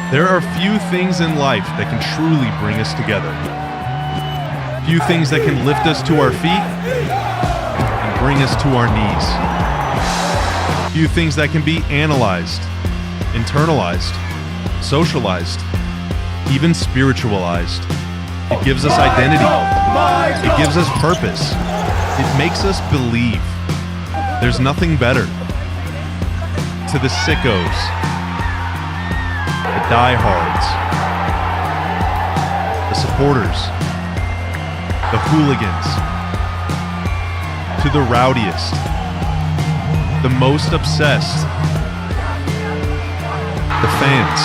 There are few things in life that can truly bring us together. Few things that can lift us to our feet and bring us to our knees. Few things that can be analyzed, internalized, socialized, even spiritualized. It gives us identity. It gives us purpose. It makes us believe. There's nothing better. To the sickos, the diehards, the supporters, the hooligans, to the rowdiest, the most obsessed, the fans.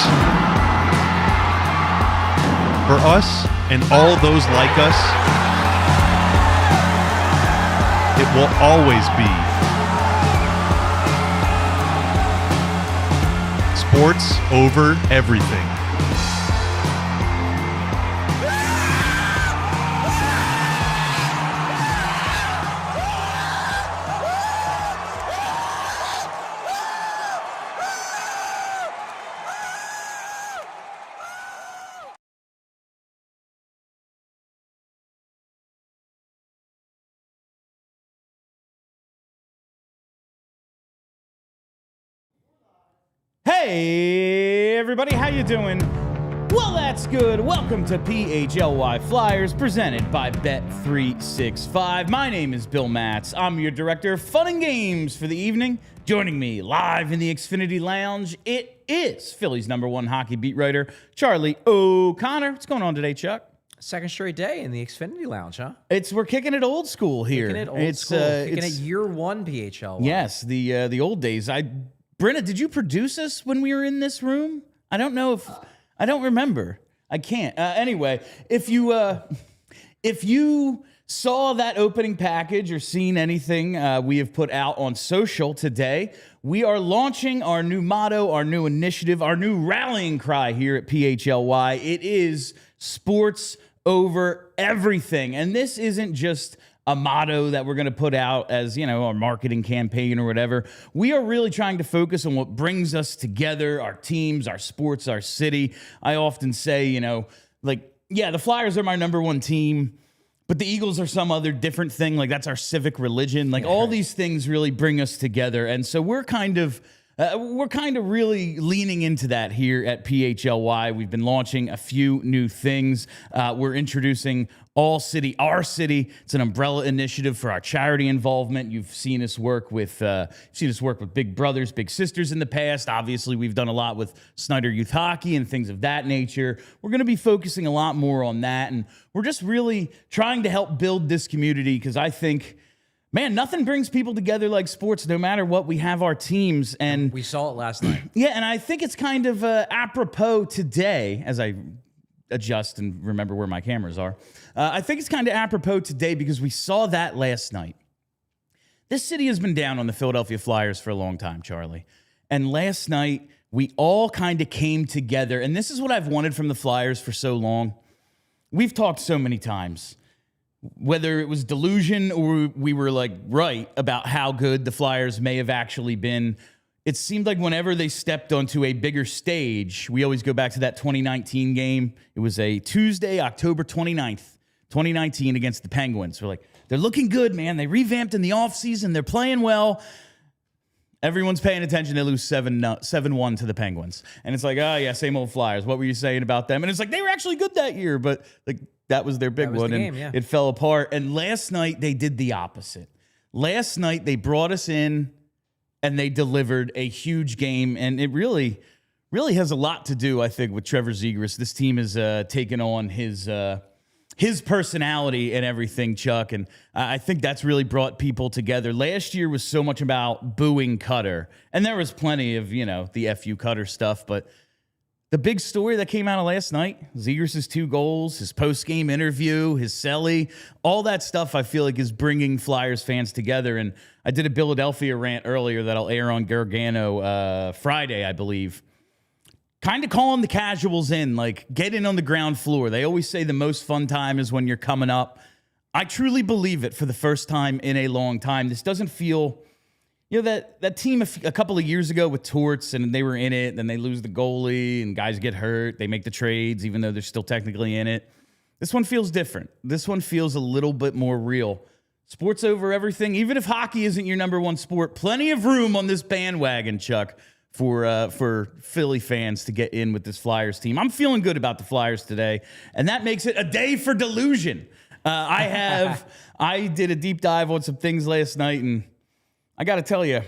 For us and all those like us, it will always be sports over everything. Hey everybody, how you doing? Well, that's good. Welcome to PHLY Flyers, presented by Bet365. My name is Bill Matz. I'm your director of fun and games for the evening. Joining me live in the Xfinity Lounge, it is Philly's #1 hockey beat writer, Charlie O'Connor. What's going on today, Chuck? Second straight day in the Xfinity Lounge, huh? We're kicking it old school here. Kicking it old school. Kicking it year one PHLY. Yes, the old days. Brenna, did you produce us when we were in this room? I don't know if I don't remember. I can't. Anyway, if you saw that opening package or seen anything we have put out on social today, we are launching our new motto, our new initiative, our new rallying cry here at PHLY. It is sports over everything. And this isn't just a motto that we're going to put out as, our marketing campaign or whatever. We are really trying to focus on what brings us together, our teams, our sports, our city. I often say, the Flyers are my #1 team, but the Eagles are some other different thing. Like, that's our civic religion. All these things really bring us together. And so we're kind of really leaning into that here at PHLY. We've been launching a few new things. We're introducing ALLCITY, Our City. It's an umbrella initiative for our charity involvement. You've seen us work with Big Brothers, Big Sisters in the past. Obviously, we've done a lot with Snyder Youth Hockey and things of that nature. We're going to be focusing a lot more on that, and we're just really trying to help build this community because I think, man, nothing brings people together like sports, no matter what. We have our teams. And we saw it last night. Yeah, and I think it's kind of apropos today, as I adjust and remember where my cameras are. I think it's kind of apropos today because we saw that last night. This city has been down on the Philadelphia Flyers for a long time, Charlie. And last night, we all kind of came together. And this is what I've wanted from the Flyers for so long. We've talked so many times. Whether it was delusion or we were right about how good the Flyers may have actually been, it seemed like whenever they stepped onto a bigger stage, we always go back to that 2019 game. It was a Tuesday, October 29th, 2019 against the Penguins. We're like, they're looking good, man. They revamped in the offseason. They're playing well. Everyone's paying attention. They lose 7-1 to the Penguins. And it's like, oh, yeah, same old Flyers. What were you saying about them? And it's like, they were actually good that year, but that was their big one, and it fell apart. And last night, they did the opposite. Last night, they brought us in, and they delivered a huge game. And it really has a lot to do, I think, with Trevor Zegras. This team has taken on his personality and everything, Chuck. And I think that's really brought people together. Last year was so much about booing Cutter. And there was plenty of, the FU Cutter stuff, but the big story that came out of last night, Zegras' 2 goals, his post-game interview, his celly, all that stuff I feel like is bringing Flyers fans together. And I did a Philadelphia rant earlier that I'll air on Gargano Friday, I believe. Kind of calling the casuals in, get in on the ground floor. They always say the most fun time is when you're coming up. I truly believe it for the first time in a long time. This doesn't feel that team a couple of years ago with Torts, and they were in it, then they lose the goalie, and guys get hurt. They make the trades, even though they're still technically in it. This one feels different. This one feels a little bit more real. Sports over everything. Even if hockey isn't your number one sport, plenty of room on this bandwagon, Chuck, for Philly fans to get in with this Flyers team. I'm feeling good about the Flyers today, and that makes it a day for delusion. I did a deep dive on some things last night, and I got to tell you,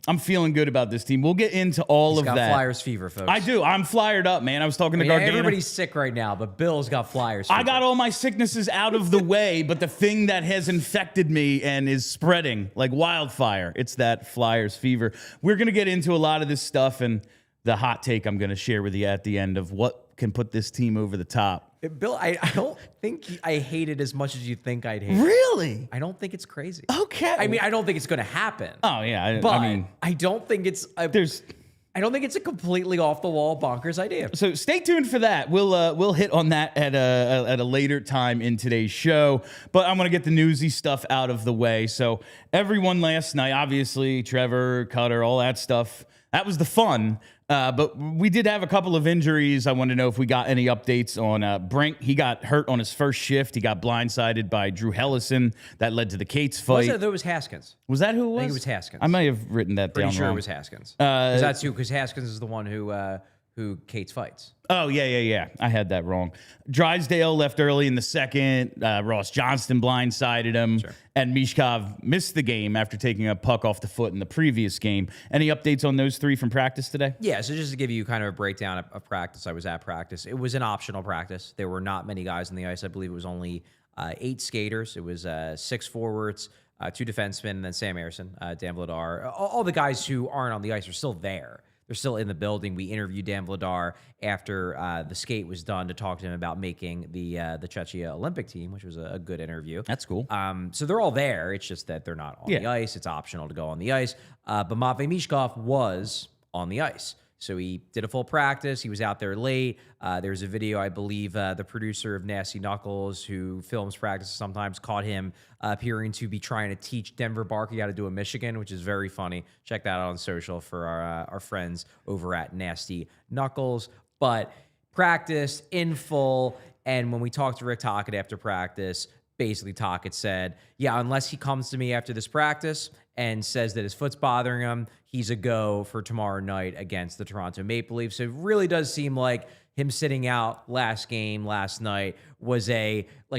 I'm feeling good about this team. We'll get into all of that. He's got Flyers fever, folks. I do. I'm flyered up, man. I was talking to Gardena. Everybody's sick right now, but Bill's got Flyers fever. I got all my sicknesses out of the way, but the thing that has infected me and is spreading like wildfire, it's that Flyers fever. We're going to get into a lot of this stuff, and the hot take I'm going to share with you at the end of what can put this team over the top. Bill, I don't think I hate it as much as you think I'd hate it. Really? I don't think it's crazy. Okay. I mean, I don't think it's going to happen. Oh, yeah. But I don't think it's... I don't think it's a completely off-the-wall bonkers idea. So stay tuned for that. We'll hit on that at a later time in today's show. But I'm going to get the newsy stuff out of the way. So everyone last night, obviously, Trevor, Cutter, all that stuff, that was the fun. But we did have a couple of injuries. I want to know if we got any updates on Brink. He got hurt on his first shift. He got blindsided by Drew Hellison. That led to the Cates fight. That was Haskins. Was that who it was? I think it was Haskins. I may have written that down wrong. Pretty sure it was Haskins. Because Haskins is the one who Cates fights. Oh, yeah. I had that wrong. Drysdale left early in the second. Ross Johnston blindsided him. Sure. And Michkov missed the game after taking a puck off the foot in the previous game. Any updates on those three from practice today? Yeah, so just to give you kind of a breakdown of practice, I was at practice. It was an optional practice. There were not many guys on the ice. I believe it was only 8 skaters. It was 6 forwards, 2 defensemen, and then Sam Ersson, Dan Vladar. All the guys who aren't on the ice are still there. They're still in the building. We interviewed Dan Vladar after the skate was done to talk to him about making the Czechia Olympic team, which was a good interview. That's cool. So they're all there. It's just that they're not on the ice. It's optional to go on the ice. But Matvei Michkov was on the ice. So he did a full practice. He was out there late. There's a video, I believe, the producer of Nasty Knuckles, who films practice sometimes, caught him appearing to be trying to teach Denver Barkey how to do a Michigan, which is very funny. Check that out on social for our friends over at Nasty Knuckles. But practice in full, and when we talked to Rick Tocchet after practice, basically Tocchet said, yeah, unless he comes to me after this practice and says that his foot's bothering him, he's a go for tomorrow night against the Toronto Maple Leafs. So it really does seem like him sitting out last night was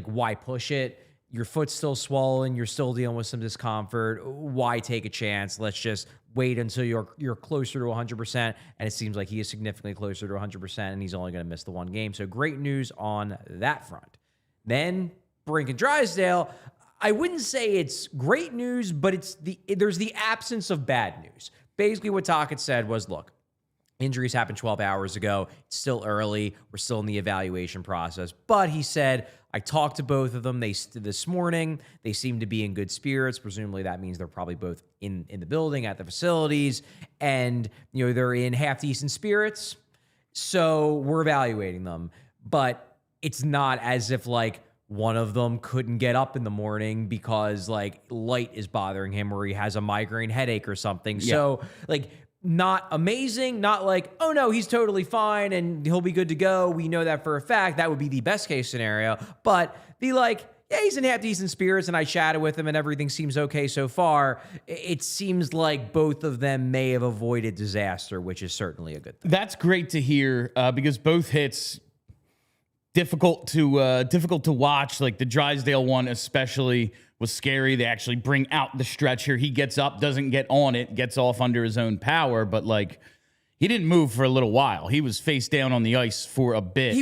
why push it? Your foot's still swollen. You're still dealing with some discomfort. Why take a chance? Let's just wait until you're closer to 100%. And it seems like he is significantly closer to 100%, and he's only going to miss the one game. So great news on that front. Then Brink and Drysdale, I wouldn't say it's great news, but there's the absence of bad news. Basically, what Tocchet said was, look, injuries happened 12 hours ago. It's still early. We're still in the evaluation process. But he said, I talked to both of them this morning. They seem to be in good spirits. Presumably, that means they're probably both in the building, at the facilities. And, they're in half-decent spirits. So we're evaluating them. But it's not as if, one of them couldn't get up in the morning because light is bothering him or he has a migraine headache or something. Yeah. So not amazing, not oh no, he's totally fine and he'll be good to go. We know that for a fact. That would be the best case scenario. But yeah, he's in half decent spirits and I chatted with him and everything seems okay so far. It seems like both of them may have avoided disaster, which is certainly a good thing. That's great to hear because both hits difficult to watch. Like the Drysdale one especially was scary. They actually bring out the stretcher. He gets up, doesn't get on it, gets off under his own power, but he didn't move for a little while. He was face down on the ice for a bit. He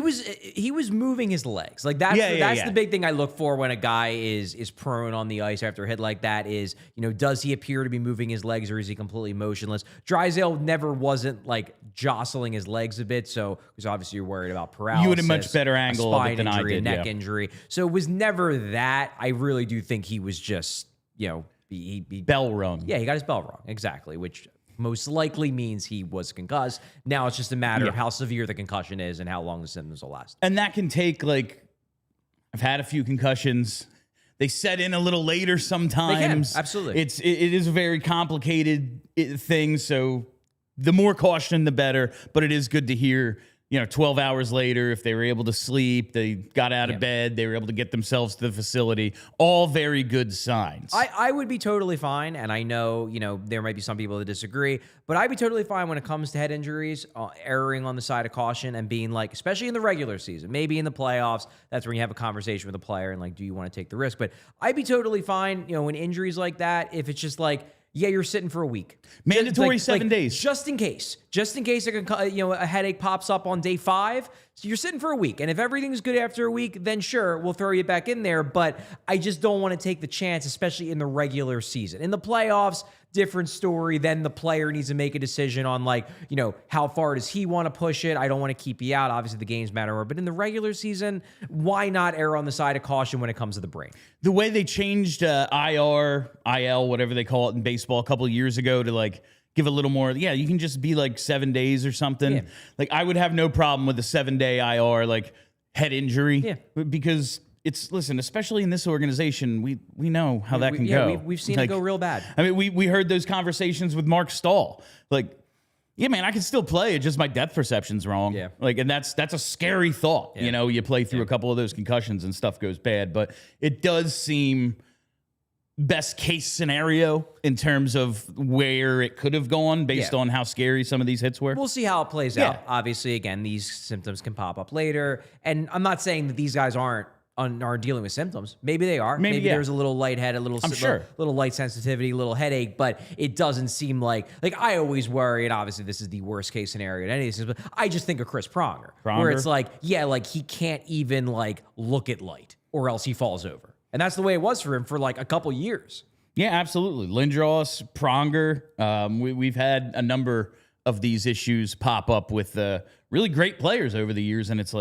was moving his legs. That's the big thing I look for when a guy is prone on the ice after a hit like that is, does he appear to be moving his legs or is he completely motionless? Drysdale never wasn't jostling his legs a bit, so because obviously you're worried about paralysis. You had a much better angle of it than I did. A neck injury. So it was never that. I really do think he was just, he bell rung. Yeah, he got his bell rung. Exactly, which most likely means he was concussed. Now it's just a matter of how severe the concussion is and how long the symptoms will last. And that can take I've had a few concussions. They set in a little later sometimes. Absolutely. It is a very complicated thing, so the more caution, the better. But it is good to hear, 12 hours later, if they were able to sleep, they got out of bed, they were able to get themselves to the facility. All very good signs. I would be totally fine, and I know, there might be some people that disagree, but I'd be totally fine when it comes to head injuries, erring on the side of caution and being like, especially in the regular season, maybe in the playoffs, that's when you have a conversation with a player and like, do you want to take the risk? But I'd be totally fine, when injuries like that, if it's just like, yeah, you're sitting for a week. Mandatory 7 days. Just in case a headache pops up on day 5. So you're sitting for a week. And if everything's good after a week, then sure, we'll throw you back in there. But I just don't want to take the chance, especially in the regular season. In the playoffs, different story. Then the player needs to make a decision on how far does he want to push it? I don't want to keep you out. Obviously, the games matter more. But in the regular season, why not err on the side of caution when it comes to the brain? The way they changed IR, IL, whatever they call it in baseball a couple of years ago to give a little more, you can just be 7 days or something. Yeah. I would have no problem with a 7-day IR, head injury. Yeah. Because listen, especially in this organization, we know how that can go. We've seen it go real bad. I mean, we heard those conversations with Mark Stahl. Yeah, man, I can still play. It's just my depth perception's wrong. Yeah. And that's a scary thought. Yeah. You play through a couple of those concussions and stuff goes bad. But it does seem best case scenario in terms of where it could have gone based on how scary some of these hits were. We'll see how it plays out. Obviously, again, these symptoms can pop up later. And I'm not saying that these guys aren't dealing with symptoms. Maybe they are. Maybe there's a little lighthead, little light sensitivity, a little headache, but it doesn't seem like I always worry, and obviously this is the worst case scenario in any of these, but I just think of Chris Pronger. Where it's he can't even look at light or else he falls over. And that's the way it was for him for a couple years. Yeah, absolutely. Lindros, Pronger. We've had a number of these issues pop up with really great players over the years, and it's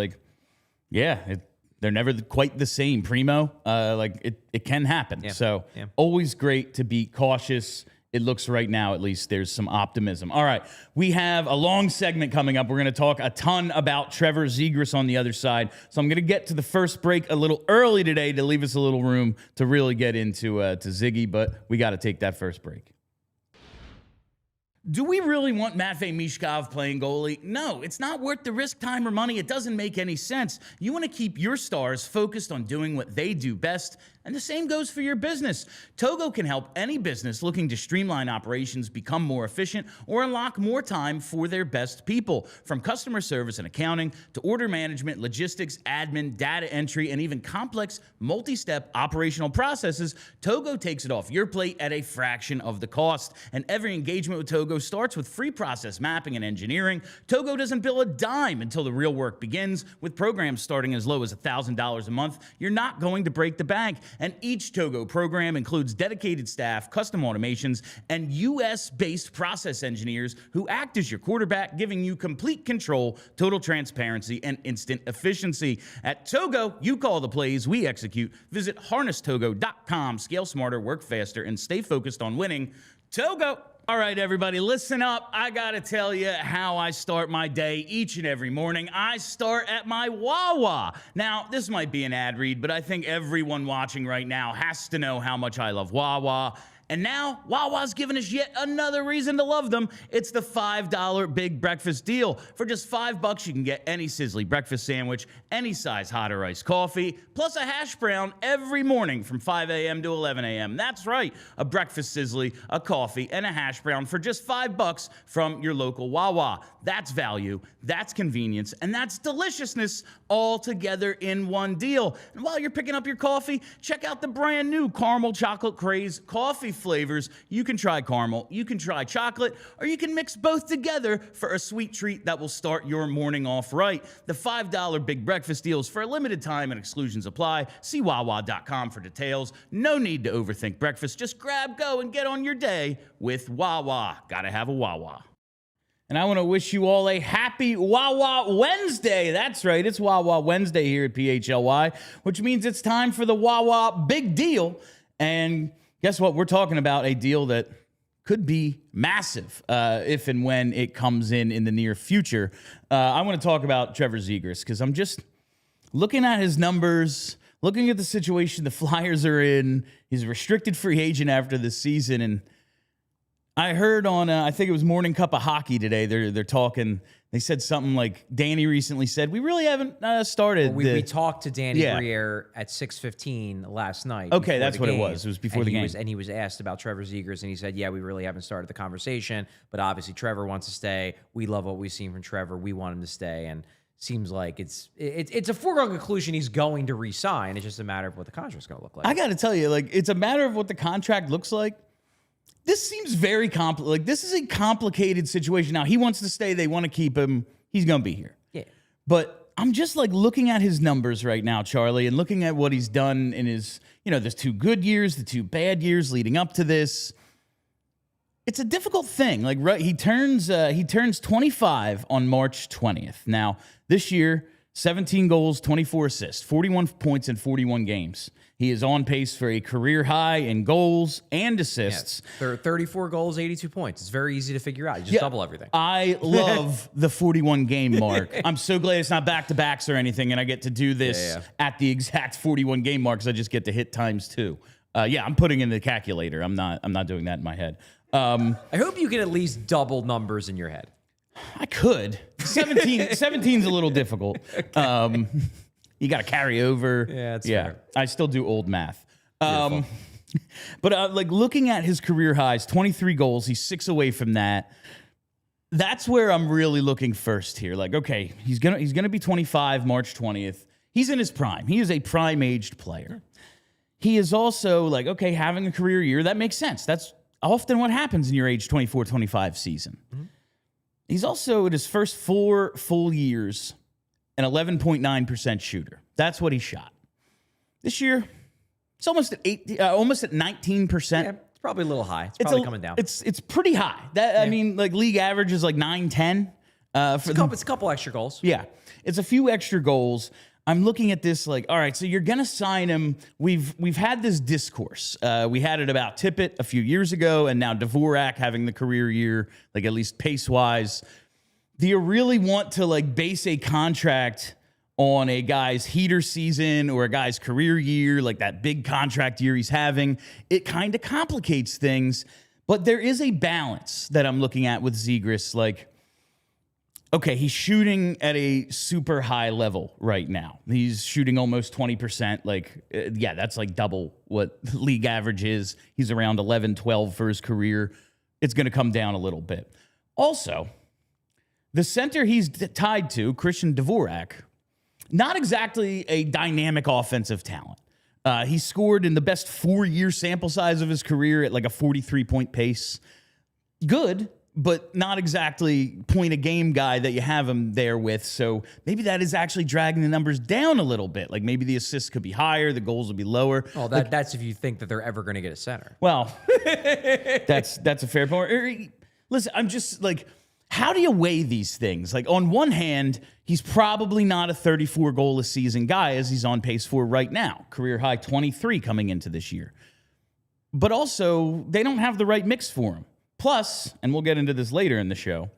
they're never quite the same. Primo, it can happen. Yeah. So always great to be cautious. It looks right now, at least, there's some optimism. All right, we have a long segment coming up. We're going to talk a ton about Trevor Zegras on the other side. So I'm going to get to the first break a little early today to leave us a little room to really get into to Ziggy, but we got to take that first break. Do we really want Matvei Michkov playing goalie? No, it's not worth the risk, time, or money. It doesn't make any sense. You want to keep your stars focused on doing what they do best, and the same goes for your business. Togo can help any business looking to streamline operations become more efficient or unlock more time for their best people. From customer service and accounting to order management, logistics, admin, data entry, and even complex multi-step operational processes, Togo takes it off your plate at a fraction of the cost. And every engagement with Togo starts with free process mapping and engineering. Togo doesn't bill a dime until the real work begins. With programs starting as low as $1,000 a month, you're not going to break the bank. And each Togo program includes dedicated staff, custom automations, and US-based process engineers who act as your quarterback, giving you complete control, total transparency, and instant efficiency. At Togo, you call the plays, we execute. Visit harnesstogo.com. Scale smarter, work faster, and stay focused on winning. Togo! All right, everybody, listen up. I got to tell you how I start my day each and every morning. I start at my Wawa. Now, this might be an ad read, but I think everyone watching right now has to know how much I love Wawa. And now, Wawa's giving us yet another reason to love them. It's the $5 Big Breakfast Deal. For just $5, you can get any Sizzly breakfast sandwich, any size hot or iced coffee, plus a hash brown every morning from 5 a.m. to 11 a.m. That's right, a breakfast Sizzly, a coffee, and a hash brown for just $5 from your local Wawa. That's value, that's convenience, and that's deliciousness all together in one deal. And while you're picking up your coffee, check out the brand new Caramel Chocolate Craze coffee flavors. You can try caramel, you can try chocolate, or you can mix both together for a sweet treat that will start your morning off right. The $5 Big Breakfast Deals for a limited time and exclusions apply. See Wawa.com for details. No need to overthink breakfast. Just grab, go, and get on your day with Wawa. Gotta have a Wawa. And I want to wish you all a happy Wawa Wednesday. That's right, it's Wawa Wednesday here at PHLY, which means it's time for the Wawa Big Deal. And guess what? We're talking about a deal that could be massive if and when it comes in the near future. I want to talk about Trevor Zegras because I'm just looking at his numbers, looking at the situation the Flyers are in, he's a restricted free agent after this season. And I heard on, I think it was Morning Cup of Hockey today, they're talking. They said something like Danny recently said, we really haven't started. Well, we talked to Danny Briere at 6:15 last night. Okay, that's what it was. It was before the game. And he was asked about Trevor Zegras, and he said, yeah, we really haven't started the conversation, but obviously Trevor wants to stay. We love what we've seen from Trevor. We want him to stay, and seems like it's a foregone conclusion he's going to re-sign. It's just a matter of what the contract's going to look like. I got to tell you, like, it's a matter of what the contract looks like. This seems very complicated. Like, this is a complicated situation. Now, he wants to stay. They want to keep him. He's going to be here. Yeah. But I'm just, like, looking at his numbers right now, Charlie, and looking at what he's done in his, there's 2 good years, the 2 bad years leading up to this. It's a difficult thing. Like, right, he turns 25 on March 20th. Now, this year, 17 goals, 24 assists, 41 points in 41 games. He is on pace for a career high in goals and assists. Yeah, 34 goals, 82 points. It's very easy to figure out. You just double everything. I love the 41 game mark. I'm so glad it's not back-to-backs or anything, and I get to do this at the exact 41 game mark because I just get to hit times 2. I'm putting in the calculator. I'm not doing that in my head. I hope you can at least double numbers in your head. I could. 17's a little difficult. You got to carry over. Yeah, that's fair. I still do old math. But like looking at his career highs, 23 goals, he's 6 away from that. That's where I'm really looking first here. Like, okay, he's gonna be 25 March 20th. He's in his prime. He is a prime-aged player. He is also like, okay, having a career year, that makes sense. That's often what happens in your age 24, 25 season. Mm-hmm. He's also in his first 4 full years an 11.9% shooter. That's what he shot. This year, it's almost at 19%. Yeah, it's probably a little high. It's probably coming down. It's pretty high. I mean, like league average is like 9-10. It's a couple extra goals. Yeah, it's a few extra goals. I'm looking at this like, all right, so you're gonna sign him. We've had this discourse. We had it about Tippett a few years ago, and now Dvorak having the career year, like at least pace wise. Do you really want to like base a contract on a guy's heater season or a guy's career year, like that big contract year he's having? It kind of complicates things, but there is a balance that I'm looking at with Zegras. Like, okay, he's shooting at a super high level right now. He's shooting almost 20%. Like, that's like double what league average is. He's around 11, 12 for his career. It's going to come down a little bit. Also, the center he's tied to, Christian Dvorak, not exactly a dynamic offensive talent. He scored in the best 4-year sample size of his career at like a 43-point pace. Good, but not exactly point-a-game guy that you have him there with. So maybe that is actually dragging the numbers down a little bit. Like maybe the assists could be higher, the goals would be lower. Oh, that's if you think that they're ever going to get a center. Well, that's a fair point. Listen, I'm just like, how do you weigh these things? Like, on one hand, he's probably not a 34-goal-a-season guy as he's on pace for right now. Career high 23 coming into this year. But also, they don't have the right mix for him. Plus, and we'll get into this later in the show,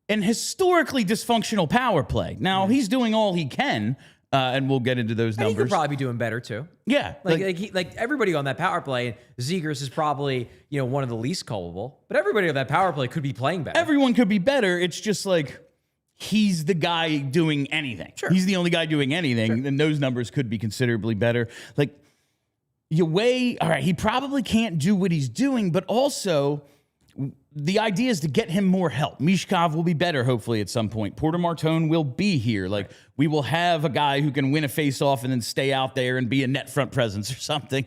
an historically dysfunctional power play. Now, he's doing all he can, and we'll get into those numbers. He could probably be doing better, too. Yeah. Like everybody on that power play, Zegras is probably, one of the least culpable, but everybody on that power play could be playing better. Everyone could be better. It's just like he's the guy doing anything. Sure. He's the only guy doing anything, Sure. and those numbers could be considerably better. Like, you weigh, all right, he probably can't do what he's doing, but also the idea is to get him more help. Michkov will be better, hopefully, at some point. Porter Martone will be here. Like, we will have a guy who can win a face-off and then stay out there and be a net front presence or something,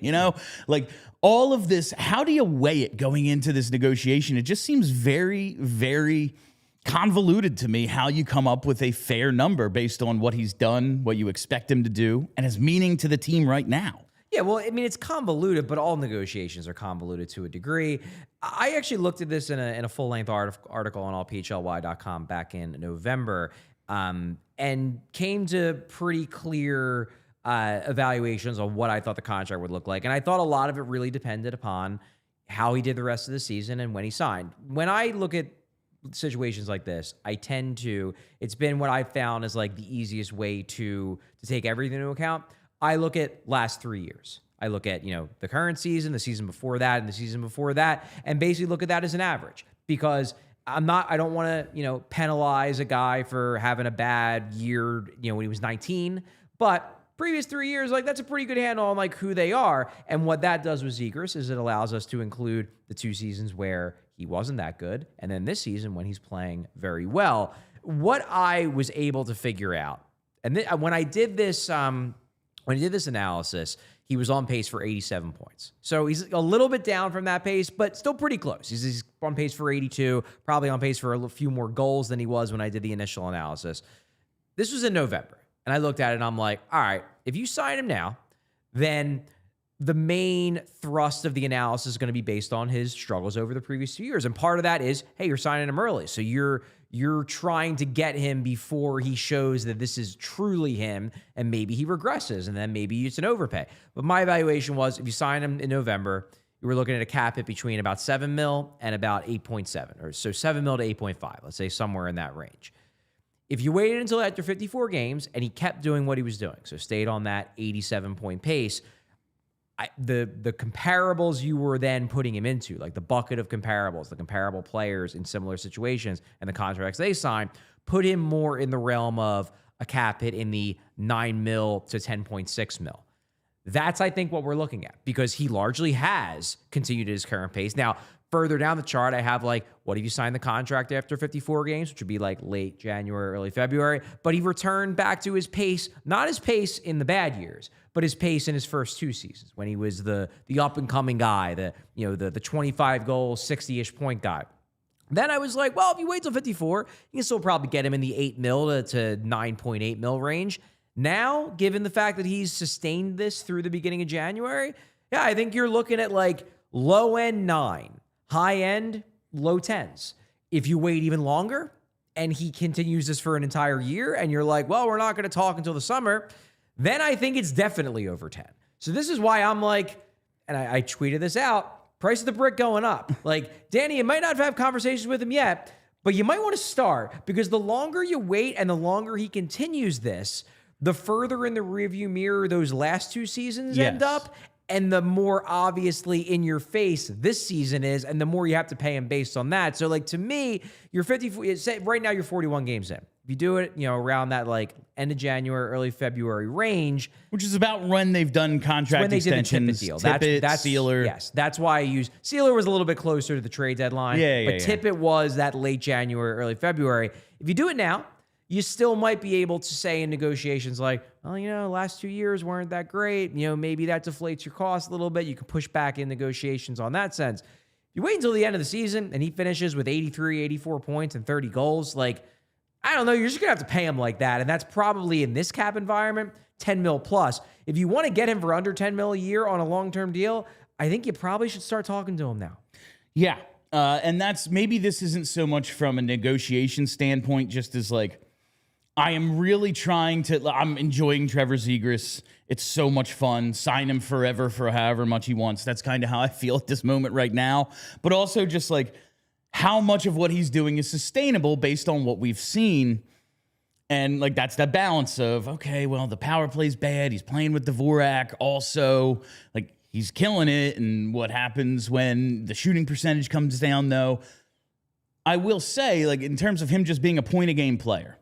Like, all of this, how do you weigh it going into this negotiation? It just seems very, very convoluted to me how you come up with a fair number based on what he's done, what you expect him to do, and his meaning to the team right now. Yeah, well, I mean, it's convoluted, but all negotiations are convoluted to a degree. I actually looked at this in a full-length article on allphly.com back in November, and came to pretty clear evaluations on what I thought the contract would look like. And I thought a lot of it really depended upon how he did the rest of the season and when he signed. When I look at situations like this, it's been what I found as like the easiest way to take everything into account. I look at last 3 years. I look at, the current season, the season before that, and the season before that, and basically look at that as an average, because I don't want to, penalize a guy for having a bad year, when he was 19, but previous 3 years, that's a pretty good handle on who they are. And what that does with Zegras is it allows us to include the 2 seasons where he wasn't that good, and then this season when he's playing very well. What I was able to figure out, and when I did this analysis, he was on pace for 87 points. So he's a little bit down from that pace, but still pretty close. He's on pace for 82, probably on pace for a few more goals than he was when I did the initial analysis. This was in November, and I looked at it, and I'm like, all right, if you sign him now, then the main thrust of the analysis is going to be based on his struggles over the previous 2 years. And part of that is, hey, you're signing him early. So you're trying to get him before he shows that this is truly him, and maybe he regresses, and then maybe it's an overpay. But my evaluation was, if you sign him in November, you were looking at a cap hit between about 7 mil and about 8.7, or so 7 mil to 8.5, let's say somewhere in that range. If you waited until after 54 games and he kept doing what he was doing, so stayed on that 87-point pace, the comparables you were then putting him into, like the bucket of comparables, the comparable players in similar situations and the contracts they signed, put him more in the realm of a cap hit in the 9 mil to 10.6 mil. That's, I think, what we're looking at, because he largely has continued at his current pace. Now, further down the chart, I have what if you sign the contract after 54 games, which would be late January, early February, but he returned back to his pace, not his pace in the bad years, but his pace in his first 2 seasons when he was the up-and-coming guy, the 25-goal, 60-ish point guy. Then I was like, well, if you wait till 54, you can still probably get him in the 8 mil to 9.8 mil range. Now, given the fact that he's sustained this through the beginning of January, yeah, I think you're looking at low-end 9, high-end low 10s. If you wait even longer and he continues this for an entire year and you're like, well, we're not going to talk until the summer, then I think it's definitely over 10. So this is why I'm and I tweeted this out, price of the brick going up. Danny, you might not have conversations with him yet, but you might want to start, because the longer you wait and the longer he continues this, the further in the rearview mirror those last 2 seasons end up, and the more obviously in your face this season is, and the more you have to pay him based on that. So to me, you're 54, right now you're 41 games in. If you do it, around that end of January, early February range, which is about when they've done contract extensions, deal. Tippett, That's Sealer. Yes, that's why I use Sealer was a little bit closer to the trade deadline. But Tippett was that late January, early February. If you do it now, you still might be able to say in negotiations last 2 years weren't that great. Maybe that deflates your cost a little bit. You can push back in negotiations on that sense. If you wait until the end of the season and he finishes with 83, 84 points and 30 goals, I don't know, you're just going to have to pay him like that. And that's probably, in this cap environment, 10 mil plus. If you want to get him for under 10 mil a year on a long-term deal, I think you probably should start talking to him now. Yeah. And maybe this isn't so much from a negotiation standpoint, just as I am really I'm enjoying Trevor Zegras. It's so much fun. Sign him forever for however much he wants. That's kind of how I feel at this moment right now. But also just how much of what he's doing is sustainable based on what we've seen. And that's that balance of, okay, well, the power play's bad. He's playing with Dvorak. Also, he's killing it. And what happens when the shooting percentage comes down, though? I will say, in terms of him just being a point-a-game player,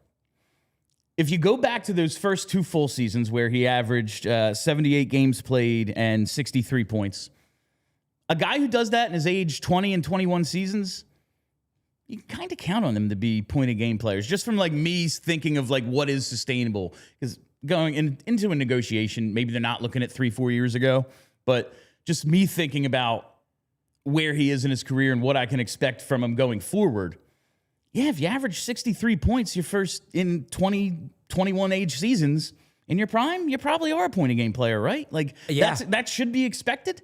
if you go back to those first 2 full seasons where he averaged 78 games played and 63 points, a guy who does that in his age 20 and 21 seasons, you can kind of count on them to be point-a-game players, just from me thinking of what is sustainable. Because going into a negotiation, maybe they're not looking at 3-4 years ago, but just me thinking about where he is in his career and what I can expect from him going forward. Yeah, if you average 63 points your first in 20, 21 age seasons in your prime, you probably are a point-a-game player, right? That should be expected.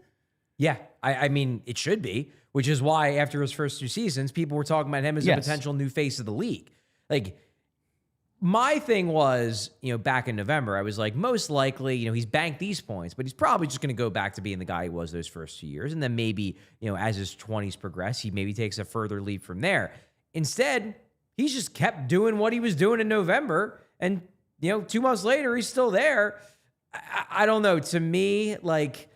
Yeah, I mean, it should be, which is why after his first 2 seasons, people were talking about him as a potential new face of the league. My thing was, back in November, I was most likely, he's banked these points, but he's probably just going to go back to being the guy he was those first 2 years. And then maybe, as his 20s progress, he maybe takes a further leap from there. Instead, he's just kept doing what he was doing in November. And, 2 months later, he's still there. I don't know. To me, like,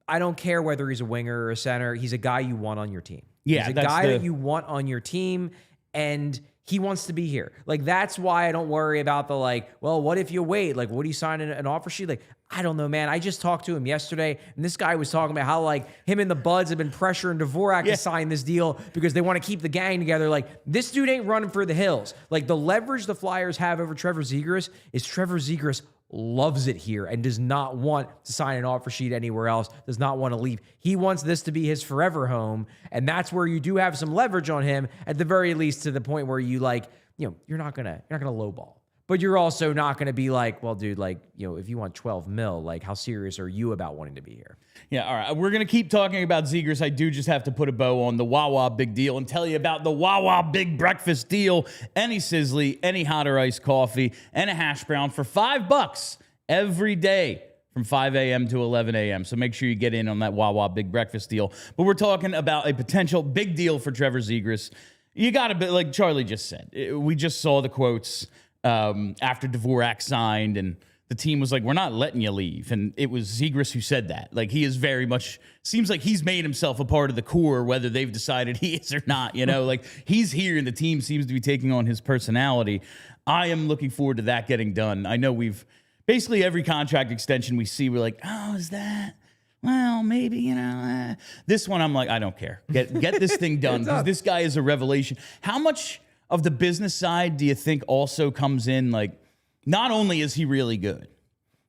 I don't care whether he's a winger or a center. He's a guy you want on your team. Yeah, he's a guy that you want on your team, and he wants to be here. Like, that's why I don't worry about the, like, well, what if you wait? Like, would he sign an offer sheet? Like, I don't know, man. I just talked to him yesterday, and this guy was talking about how, like, him and the Buds have been pressuring Dvorak to sign this deal because they want to keep the gang together. Like, this dude ain't running for the hills. Like, the leverage the Flyers have over Trevor Zegras is Trevor Zegras loves it here and does not want to sign an offer sheet anywhere else, does not want to leave. He wants this to be his forever home, and that's where you do have some leverage on him, at the very least, to the point where you, like, you know, you're not gonna lowball. But you're also not going to be like, well, dude, like, you know, if you want 12 mil, like, how serious are you about wanting to be here? Yeah, all right. We're going to keep talking about Zegras. I do just have to put a bow on the Wawa Big Deal and tell you about the Wawa Big Breakfast Deal. Any sizzly, any hot or iced coffee, and a hash brown for $5 every day from 5 a.m. to 11 a.m. So make sure you get in on that Wawa Big Breakfast Deal. But we're talking about a potential big deal for Trevor Zegras. You got to be, like Charlie just said, we just saw the quotes after Dvorak signed, and the team was like, we're not letting you leave. And it was Zegras who said that. Like, he is very much, seems like he's made himself a part of the core, whether they've decided he is or not, you know, like, he's here and the team seems to be taking on his personality. I am looking forward to that getting done. I know we've basically every contract extension we see, we're like, oh, is that, well, maybe, you know, this one, I'm like, I don't care. Get this thing done, because this guy is a revelation. How much of the business side do you think also comes in? Like, not only is he really good,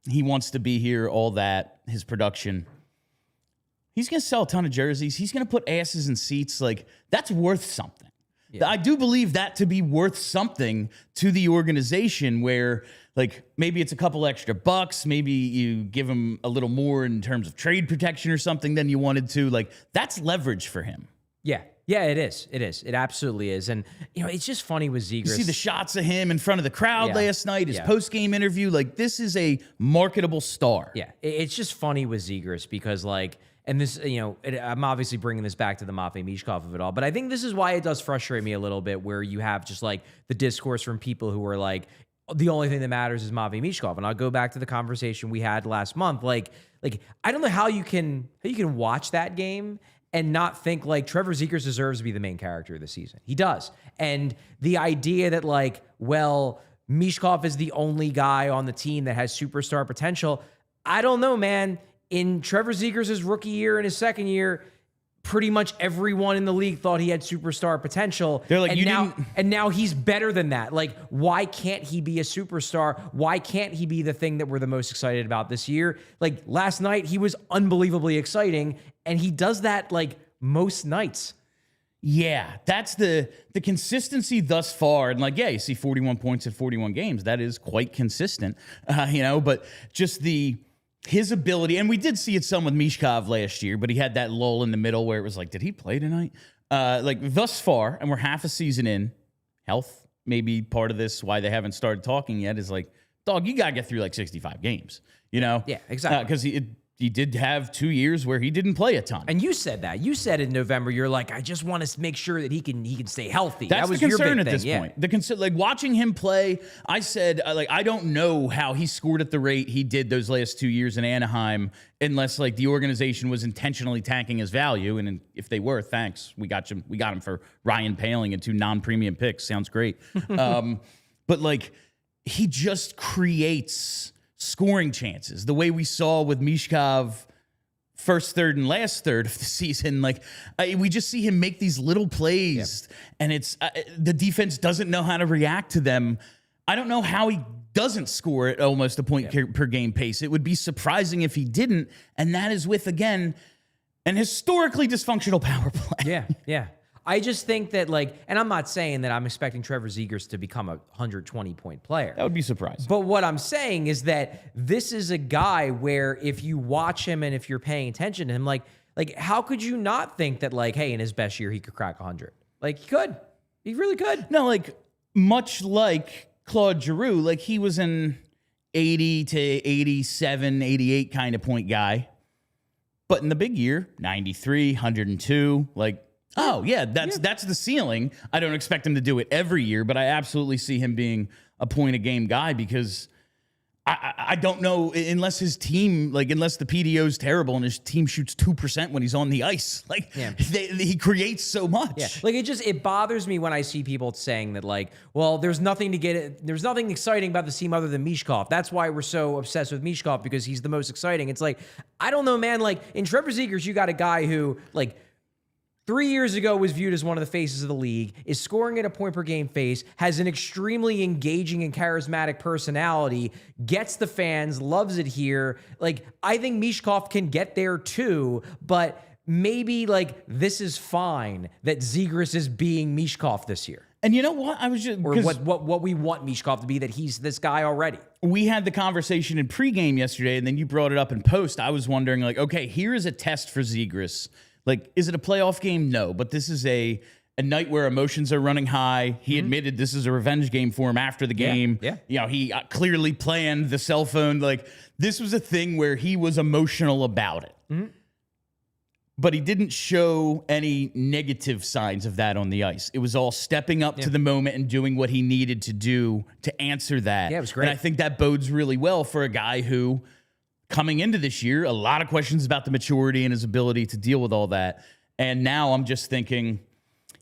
he wants to be here, all that, his production. He's going to sell a ton of jerseys. He's going to put asses in seats. Like, that's worth something. Yeah. I do believe that to be worth something to the organization, where, like, maybe it's a couple extra bucks. Maybe you give him a little more in terms of trade protection or something than you wanted to. Like, that's leverage for him. Yeah. Yeah, it is. It is. It absolutely is. And, you know, it's just funny with Zegras. You see the shots of him in front of the crowd last night, his post-game interview. Like, this is a marketable star. Yeah, it's just funny with Zegras because, like, and this, you know, I'm obviously bringing this back to the Matvei Michkov of it all, but I think this is why it does frustrate me a little bit, where you have just, like, the discourse from people who are like, the only thing that matters is Matvei Michkov. And I'll go back to the conversation we had last month. Like I don't know how you can watch that game and not think, like, Trevor Zegras deserves to be the main character of the season. He does. And the idea that, like, well, Michkov is the only guy on the team that has superstar potential, I don't know, man. In Trevor Zegras' rookie year and his second year, pretty much everyone in the league thought he had superstar potential. They're like, and now he's better than that. Like, why can't he be a superstar? Why can't he be the thing that we're the most excited about this year? Like, last night, he was unbelievably exciting, and he does that, like, most nights. Yeah, that's the consistency thus far. And, like, yeah, you see 41 points in 41 games. That is quite consistent, you know, but just his ability, and we did see it some with Michkov last year, but he had that lull in the middle where it was like, did he play tonight? Like, thus far, and we're half a season in, health may be part of this, why they haven't started talking yet, is like, dog, you got to get through like 65 games, you know? Yeah, exactly. Because he did have 2 years where he didn't play a ton. And you said that. You said in November, you're like, I just want to make sure that he can stay healthy. That's that was the concern your big at thing. this point. Like, watching him play, I said, like, I don't know how he scored at the rate he did those last 2 years in Anaheim, unless, like, the organization was intentionally tanking his value. And if they were, thanks. We got him for Ryan Poehling and 2 non-premium picks. Sounds great. But, like, he just creates scoring chances the way we saw with Michkov first third and last third of the season. Like, we just see him make these little plays, and it's the defense doesn't know how to react to them. I don't know how he doesn't score at almost a point per game pace. It would be surprising if he didn't, and that is with, again, an historically dysfunctional power play. Yeah. I just think that, like, and I'm not saying that I'm expecting Trevor Zegras to become a 120-point player. That would be surprising. But what I'm saying is that this is a guy where if you watch him and if you're paying attention to him, like how could you not think that, like, hey, in his best year, he could crack 100? Like, he could. He really could. No, like, much like Claude Giroux, like, he was an 80 to 87, 88 kind of point guy. But in the big year, 93, 102, like, oh, yeah, that's the ceiling. I don't expect him to do it every year, but I absolutely see him being a point-a-game guy, because I don't know, unless his team, unless the PDO is terrible and his team shoots 2% when he's on the ice. He creates so much. Yeah. It bothers me when I see people saying that, well, there's nothing exciting about the team other than Michkov. That's why we're so obsessed with Michkov, because he's the most exciting. It's I don't know, man. In Trevor Zegras, you got a guy who, 3 years ago was viewed as one of the faces of the league, is scoring at a point per game pace, has an extremely engaging and charismatic personality, gets the fans, loves it here. I think Michkov can get there too, but maybe this is fine that Zegras is being Michkov this year. And you know what? I was just... Or what we want Michkov to be, that he's this guy already. We had the conversation in pregame yesterday, and then you brought it up in post. I was wondering, okay, here is a test for Zegras. Is it a playoff game? No, but this is a night where emotions are running high. He admitted this is a revenge game for him after the game. Yeah. He clearly planned the cell phone. This was a thing where he was emotional about it. Mm-hmm. But he didn't show any negative signs of that on the ice. It was all stepping up to the moment and doing what he needed to do to answer that. Yeah, it was great. And I think that bodes really well for a guy who... coming into this year, a lot of questions about the maturity and his ability to deal with all that. And now I'm just thinking,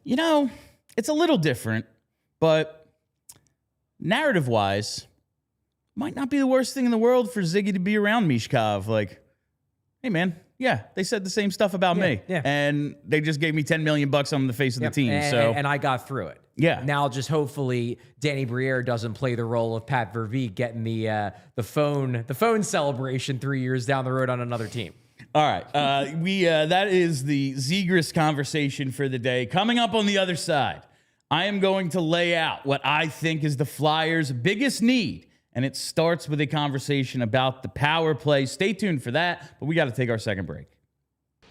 it's a little different, but narrative-wise, might not be the worst thing in the world for Ziggy to be around Michkov. Hey, man, yeah, they said the same stuff about me. Yeah. And they just gave me $10 million on the face of the team. And I got through it. Yeah. Now just hopefully Danny Briere doesn't play the role of Pat Verbeek getting the phone celebration 3 years down the road on another team. All right. That is the Zegras conversation for the day. Coming up on the other side, I am going to lay out what I think is the Flyers' biggest need. And it starts with a conversation about the power play. Stay tuned for that, but we got to take our second break.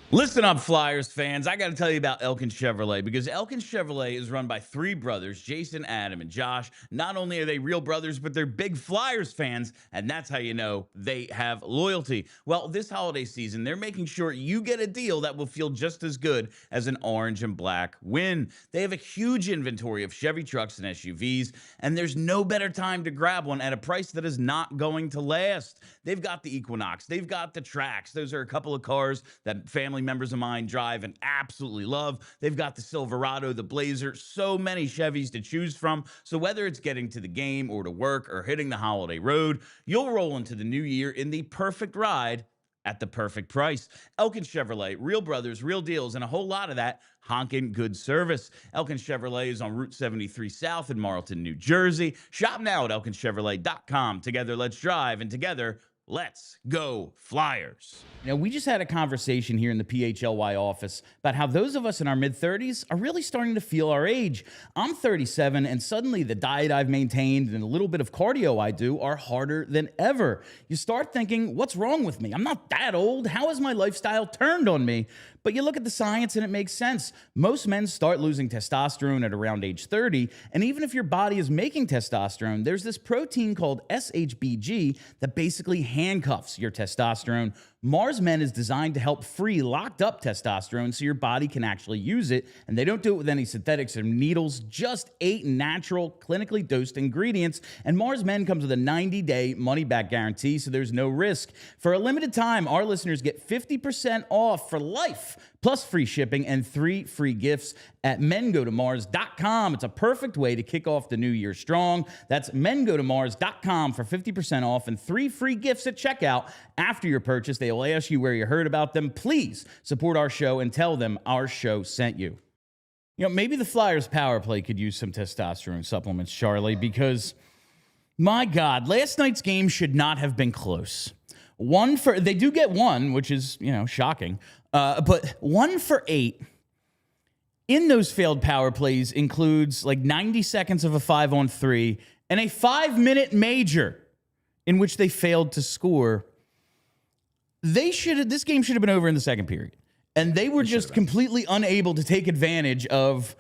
Listen up, Flyers fans. I got to tell you about Elkin Chevrolet, because Elkin Chevrolet is run by three brothers, Jason, Adam, and Josh. Not only are they real brothers, but they're big Flyers fans, and that's how you know they have loyalty. Well, this holiday season, they're making sure you get a deal that will feel just as good as an orange and black win. They have a huge inventory of Chevy trucks and SUVs, and there's no better time to grab one at a price that is not going to last. They've got the Equinox. They've got the Trax. Those are a couple of cars that family members of mine drive and absolutely love. They've got the Silverado, the Blazer, so many Chevys to choose from. So whether it's getting to the game or to work or hitting the holiday road, you'll roll into the new year in the perfect ride at the perfect price. Elkin Chevrolet, real brothers, real deals, and a whole lot of that honking good service. Elkin Chevrolet is on Route 73 South in Marlton, New Jersey. Shop now at elkinchevrolet.com. Together, let's drive, and together, let's go Flyers. We just had a conversation here in the PHLY office about how those of us in our mid-30s are really starting to feel our age. I'm 37, and suddenly the diet I've maintained and a little bit of cardio I do are harder than ever. You start thinking, what's wrong with me? I'm not that old. How has my lifestyle turned on me? But you look at the science and it makes sense. Most men start losing testosterone at around age 30, and even if your body is making testosterone, there's this protein called SHBG that basically handcuffs your testosterone. Mars Men is designed to help free locked up testosterone so your body can actually use it, and they don't do it with any synthetics or needles, just 8 natural, clinically dosed ingredients. And Mars Men comes with a 90-day money-back guarantee, so there's no risk. For a limited time, our listeners get 50% off for life, plus free shipping and 3 free gifts at mengotomars.com. It's a perfect way to kick off the new year strong. That's mengotomars.com for 50% off and 3 free gifts at checkout. After your purchase, they will ask you where you heard about them. Please support our show and tell them our show sent you. Maybe the Flyers power play could use some testosterone supplements, Charlie, because, my God, last night's game should not have been close. They do get one, which is, shocking. But 1 for 8 in those failed power plays includes 90 seconds of a 5-on-3 and a 5-minute major in which they failed to score. This game should have been over in the second period. And they were just completely unable to take advantage of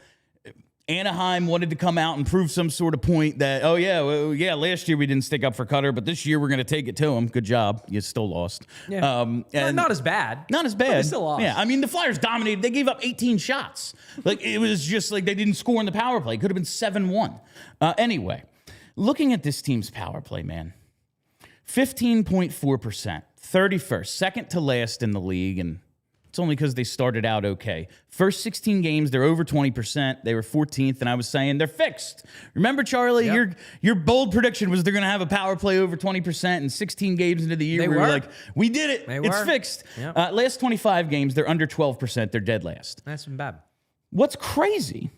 Anaheim wanted to come out and prove some sort of point that, last year we didn't stick up for Cutter, but this year we're going to take it to him. Good job. You still lost. Yeah. Not as bad. Not as bad. But they still lost. Yeah, the Flyers dominated. They gave up 18 shots. It was just they didn't score in the power play. It could have been 7-1. Anyway, looking at this team's power play, man, 15.4%, 31st, second to last in the league, and it's only because they started out okay. First 16 games, they're over 20%. They were 14th, and I was saying they're fixed. Remember, Charlie, your bold prediction was they're going to have a power play over 20%, and 16 games into the year, we were like, we did it. It's fixed. Yep. Last 25 games, they're under 12%. They're dead last. That's been bad. What's crazy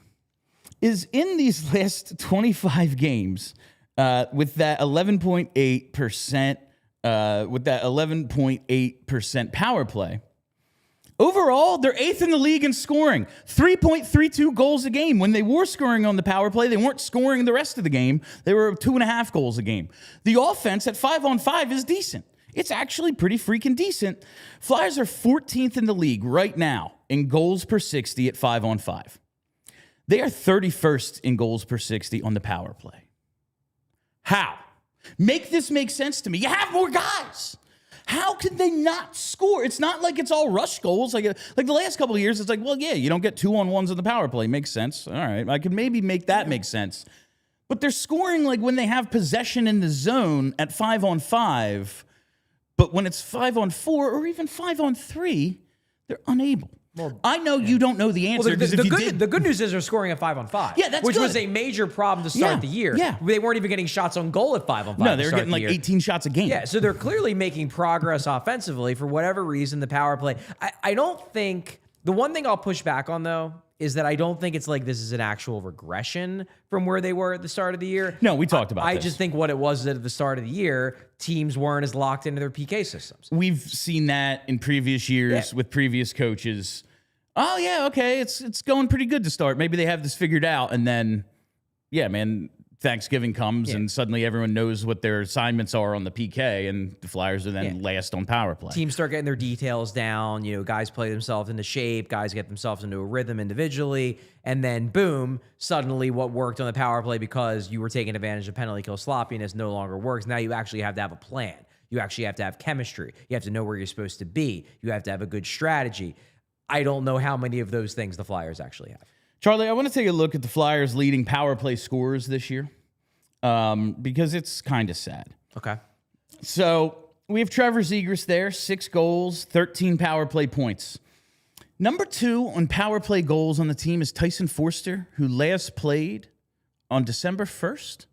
is in these last 25 games, with that 11.8% power play, overall, they're 8th in the league in scoring, 3.32 goals a game. When they were scoring on the power play, they weren't scoring the rest of the game. They were 2.5 goals a game. The offense at 5-on-5 is decent. It's actually pretty freaking decent. Flyers are 14th in the league right now in goals per 60 at 5-on-5. They are 31st in goals per 60 on the power play. How? Make this make sense to me. You have more guys. How can they not score? It's not like it's all rush goals. Like the last couple of years, it's like, well, yeah, you don't get 2-on-1s on the power play. Makes sense. All right, I can maybe make that make sense. But they're scoring like when they have possession in the zone at 5-on-5. But when it's 5-on-4 or even 5-on-3, they're unable. Well, I know you don't know the answer. Well, the good news is they're scoring at 5-on-5. Yeah, that's which good. was a major problem to start the year. Yeah. They weren't even getting shots on goal at 5-on-5. No, they were getting like 18 shots a game. Yeah, so they're clearly making progress offensively. For whatever reason, the power play. I don't think... The one thing I'll push back on, though, is that I don't think it's like this is an actual regression from where they were at the start of the year. No, we talked about this. I just think what it was is that at the start of the year, teams weren't as locked into their PK systems. We've seen that in previous years with previous coaches. Oh, yeah, okay, it's going pretty good to start. Maybe they have this figured out, and then, yeah, man, Thanksgiving comes, and suddenly everyone knows what their assignments are on the PK, and the Flyers are then last on power play. Teams start getting their details down. You know, guys play themselves into shape. Guys get themselves into a rhythm individually. And then, boom, suddenly what worked on the power play because you were taking advantage of penalty kill sloppiness no longer works. Now you actually have to have a plan. You actually have to have chemistry. You have to know where you're supposed to be. You have to have a good strategy. I don't know how many of those things the Flyers actually have. Charlie, I want to take a look at the Flyers' leading power play scorers this year because it's kind of sad. Okay. So we have Trevor Zegras there, 6 goals, 13 power play points. Number 2 on power play goals on the team is Tyson Forster, who last played on December 1st.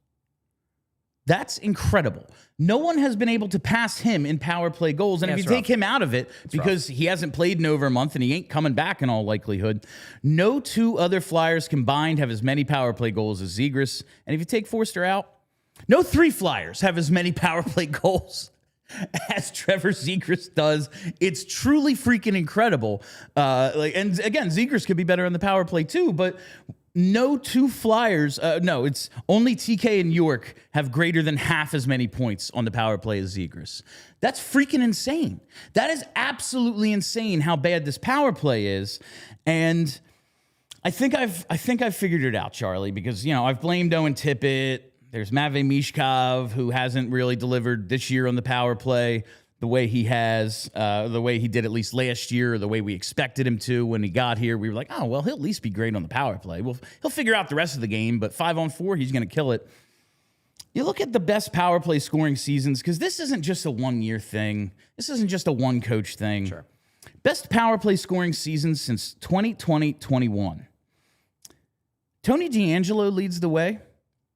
That's incredible. No one has been able to pass him in power play goals. And if you take him out of it, because he hasn't played in over a month and he ain't coming back in all likelihood, no 2 other Flyers combined have as many power play goals as Zegras. And if you take Forster out, no 3 Flyers have as many power play goals as Trevor Zegras does. It's truly freaking incredible. And again, Zegras could be better on the power play too, but no 2 Flyers, it's only TK and York have greater than half as many points on the power play as Zegras. That's freaking insane. That is absolutely insane how bad this power play is. And I think I've figured it out, Charlie, because, I've blamed Owen Tippett. There's Matvei Michkov, who hasn't really delivered this year on the power play the way he has, the way he did at least last year, or the way we expected him to when he got here. We were like, oh, well, he'll at least be great on the power play. Well, he'll figure out the rest of the game, but 5-on-4, he's going to kill it. You look at the best power play scoring seasons, because this isn't just a one-year thing. This isn't just a one-coach thing. Sure. Best power play scoring seasons since 2020-21. Tony DeAngelo leads the way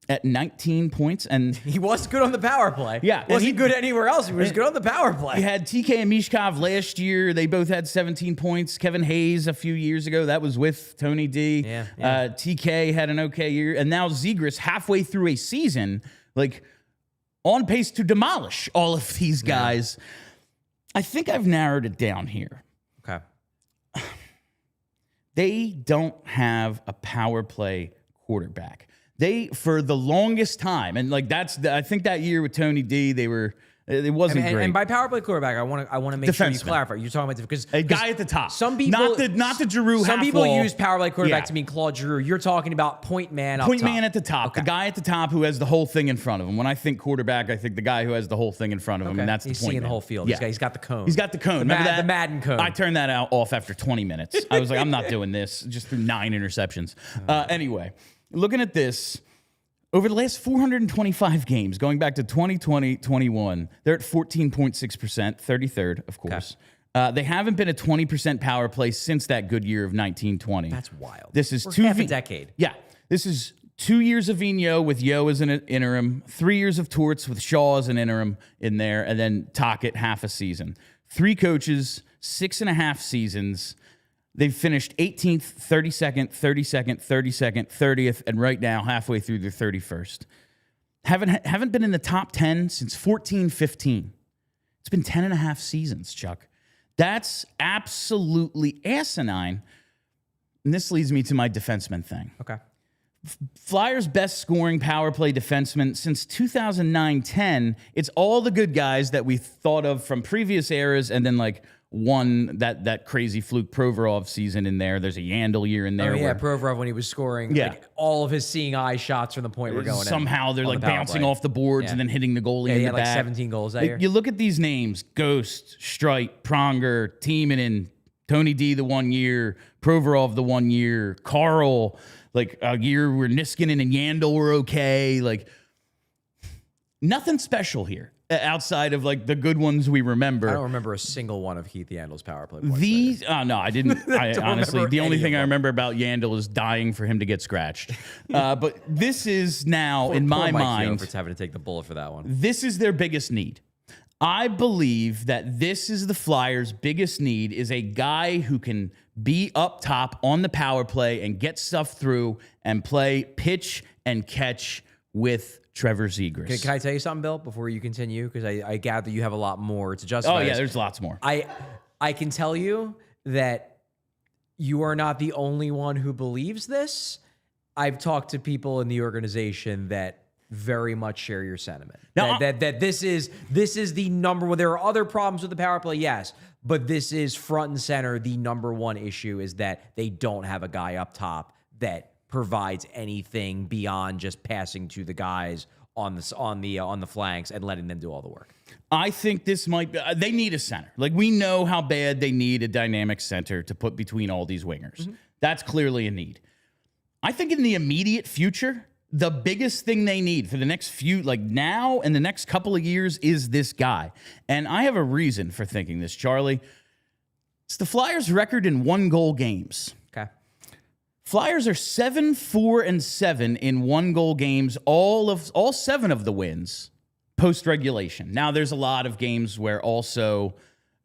at 19 points, and he was good on the power play. Yeah, wasn't good anywhere else. He was good on the power play. You had TK and Michkov last year. They both had 17 points. Kevin Hayes a few years ago. That was with Tony D. Yeah. TK had an okay year, and now Zegras halfway through a season, like on pace to demolish all of these guys. Yeah. I think I've narrowed it down here. Okay. They don't have a power play quarterback. They, for the longest time, and like I think that year with Tony D, it wasn't great. And by power play quarterback, I want to make sure you clarify. You're talking about because a guy at the top. Some people, not the Giroux. Some people use power play quarterback to mean Claude Giroux. You're talking about point man up top. Point man at the top. Okay. The guy at the top who has the whole thing in front of him. When I think quarterback, I think the guy who has the whole thing in front of him, and that's he's the point seeing man. The whole field. Yeah. He's got the cone. He's got the cone. Remember that? The Madden cone. I turned that off after 20 minutes. I was like, I'm not doing this. Just threw 9 interceptions. Anyway, looking at this. Over the last 425 games, going back to 2020-21, they're at 14.6%, 33rd, of course. They haven't been a 20% power play since that good year of 1920. That's wild. This is half a decade. Yeah. This is 2 years of Vigneault with Yo as an interim, 3 years of Torts with Shaw as an interim in there, and then Tocchet half a season. 3 coaches, 6.5 seasons. They've finished 18th, 32nd, 32nd, 32nd, 30th, and right now halfway through their 31st. Haven't been in the top 10 since 14-15. It's been 10.5 seasons, Chuck. That's absolutely asinine. And this leads me to my defenseman thing. Okay. Flyers' best scoring power play defenseman since 2009-10. It's all the good guys that we thought of from previous eras, and then like one that crazy fluke Provorov season in there. There's a Yandel year in there. Oh, yeah, Provorov when he was scoring like, all of his seeing eye shots from the point we're going somehow they're like bouncing off the boards and then hitting the goalie in he the had like back. 17 goals that year. You look at these names: Ghost, Streit, Pronger, Timonen, Tony D the 1 year, Provorov the 1 year, Carl. Like a year where Niskanen and Yandel were okay. Like nothing special here outside of like the good ones we remember. I don't remember a single one of Keith Yandel's power play points. These, no, I didn't. I honestly, the only thing I them. remember about Yandel is dying for him to get scratched. But this is now, in my mind, for having to take the bullet for that one. this is their biggest need. I believe that this is the Flyers' biggest need, is a guy who can be up top on the power play and get stuff through and play pitch and catch with Trevor Zegras. Can I tell you something, Bill, before you continue? Because I gather you have a lot more to justify. Oh, yeah, this. there's lots more. I can tell you that you are not the only one who believes this. I've talked to people in the organization that very much share your sentiment. Now, that this is the number one. There are other problems with the power play, yes, but this is front and center. The number one issue is that they don't have a guy up top that provides anything beyond just passing to the guys on the flanks and letting them do all the work. I think this might be, they need a center. Like, we know how bad they need a dynamic center to put between all these wingers. Mm-hmm. That's clearly a need. I think in the immediate future, the biggest thing they need for the next few, like now and the next couple of years, is this guy. And I have a reason for thinking this, Charlie. It's the Flyers' record in 1-goal games. Okay. Flyers are 7-4-7 in 1-goal games, all 7 of the wins post-regulation. Now, there's a lot of games where also,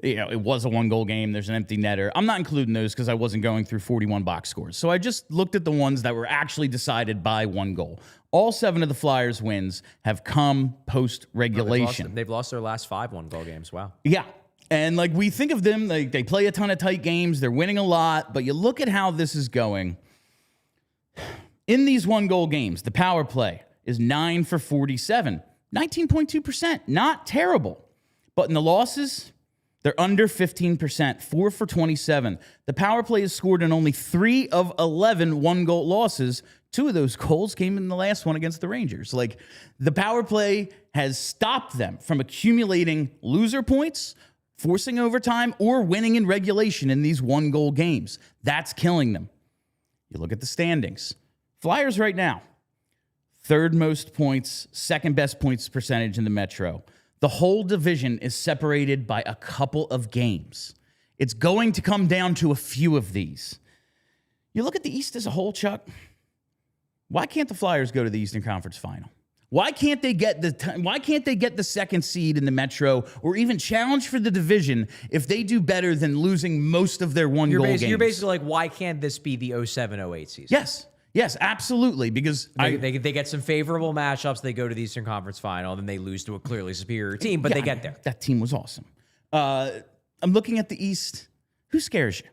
it was a 1-goal game. There's an empty netter. I'm not including those because I wasn't going through 41 box scores. So I just looked at the ones that were actually decided by 1 goal. All 7 of the Flyers' wins have come post-regulation. They've lost their last 5 1-goal games. Wow. Yeah. And like, we think of them, they play a ton of tight games. They're winning a lot. But you look at how this is going. In these 1-goal games, the power play is 9 for 47. 19.2%. Not terrible. But in the losses, they're under 15%, 4 for 27. The power play is scored in only 3 of 11 1-goal losses. 2 of those goals came in the last one against the Rangers. Like, the power play has stopped them from accumulating loser points, forcing overtime, or winning in regulation in these 1-goal games. That's killing them. You look at the standings. Flyers right now, 3rd most points, 2nd best points percentage in the Metro. The whole division is separated by a couple of games. It's going to come down to a few of these. You look at the East as a whole, Chuck. Why can't the Flyers go to the Eastern Conference Final? Why can't they get the 2nd seed in the Metro, or even challenge for the division if they do better than losing most of their 1-goal games? You're basically like, why can't this be the 07-08 season? Yes, absolutely. Because they get some favorable matchups. They go to the Eastern Conference Final, then they lose to a clearly superior team, but they get there. That team was awesome. I'm looking at the East. Who scares you?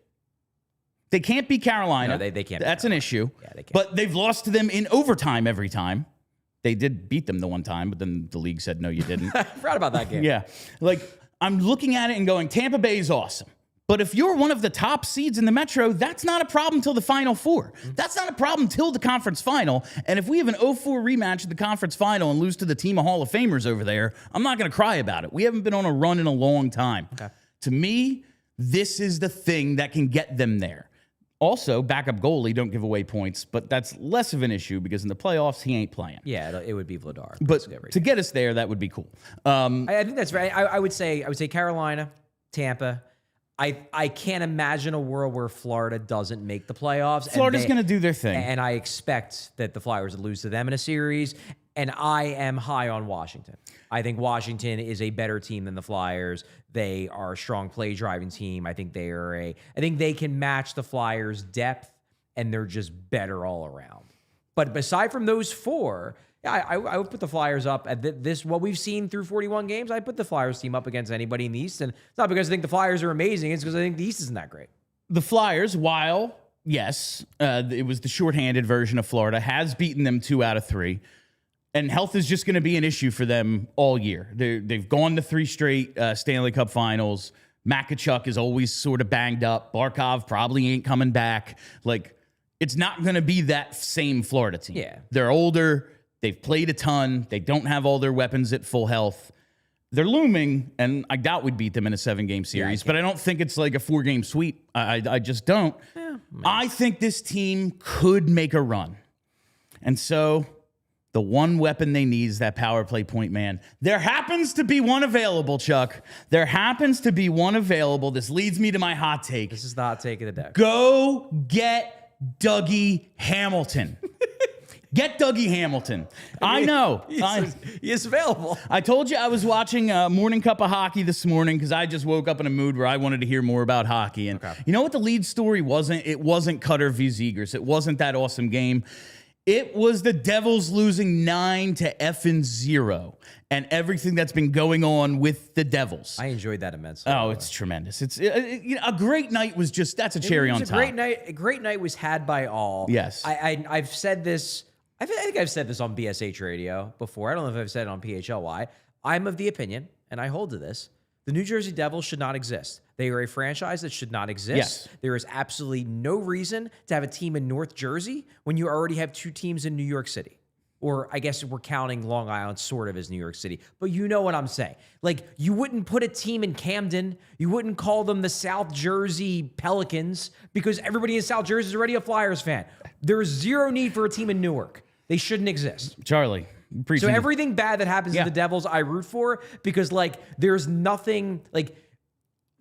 They can't beat Carolina. No, they can't. That's an issue. Yeah, they can't. But they've lost to them in overtime every time. They did beat them the one time, but then the league said, no, you didn't. I forgot about that game. Yeah. Like, I'm looking at it and going, Tampa Bay is awesome. But if you're one of the top seeds in the Metro, that's not a problem till the Final Four. That's not a problem till the conference final. And if we have an 0-4 rematch at the conference final and lose to the team of Hall of Famers over there, I'm not going to cry about it. We haven't been on a run in a long time. Okay. To me, this is the thing that can get them there. Also, backup goalie, don't give away points, but that's less of an issue because in the playoffs, he ain't playing. Yeah, it would be Vladar. But to get us there, that would be cool. I think that's right. I would say Carolina, Tampa. I can't imagine a world where Florida doesn't make the playoffs. Florida's going to do their thing. And I expect that the Flyers would lose to them in a series. And I am high on Washington. I think Washington is a better team than the Flyers. They are a strong play driving team. I think I think they can match the Flyers' depth, and they're just better all around. But aside from those four, I would put the Flyers up at this. What we've seen through 41 games, I put the Flyers team up against anybody in the East. And it's not because I think the Flyers are amazing. It's because I think the East isn't that great. The Flyers, while, yes, it was the shorthanded version of Florida, has beaten them 2 out of 3. And health is just going to be an issue for them all year. They've gone to 3 straight Stanley Cup finals. Makachuk is always sort of banged up. Barkov probably ain't coming back. Like, it's not going to be that same Florida team. Yeah. They're older. They've played a ton. They don't have all their weapons at full health. They're looming, and I doubt we'd beat them in a 7-game series, but I don't think it's like a 4-game sweep. I just don't. Yeah, I think this team could make a run. And so the one weapon they need is that power play point man. There happens to be one available, Chuck. There happens to be one available. This leads me to my hot take. This is the hot take of the day. Go get Dougie Hamilton. Get Dougie Hamilton. I know. He is available. I told you I was watching Morning Cup of Hockey this morning because I just woke up in a mood where I wanted to hear more about hockey. And you know what the lead story wasn't? It wasn't Cutter v. Zegras. It wasn't that awesome game. It was the Devils losing 9-0 and everything that's been going on with the Devils. I enjoyed that immensely. Oh, it's tremendous. It's a great night was just, that's a cherry on top. A great night was had by all. Yes. I've said this. I think I've said this on BSH radio before. I don't know if I've said it on PHLY. I'm of the opinion, and I hold to this, the New Jersey Devils should not exist. They are a franchise that should not exist. Yes. There is absolutely no reason to have a team in North Jersey when you already have 2 teams in New York City. Or I guess we're counting Long Island sort of as New York City. But you know what I'm saying. Like, you wouldn't put a team in Camden. You wouldn't call them the South Jersey Pelicans because everybody in South Jersey is already a Flyers fan. There is zero need for a team in Newark. They shouldn't exist. Charlie. So everything bad that happens to the Devils, I root for because, like, there's nothing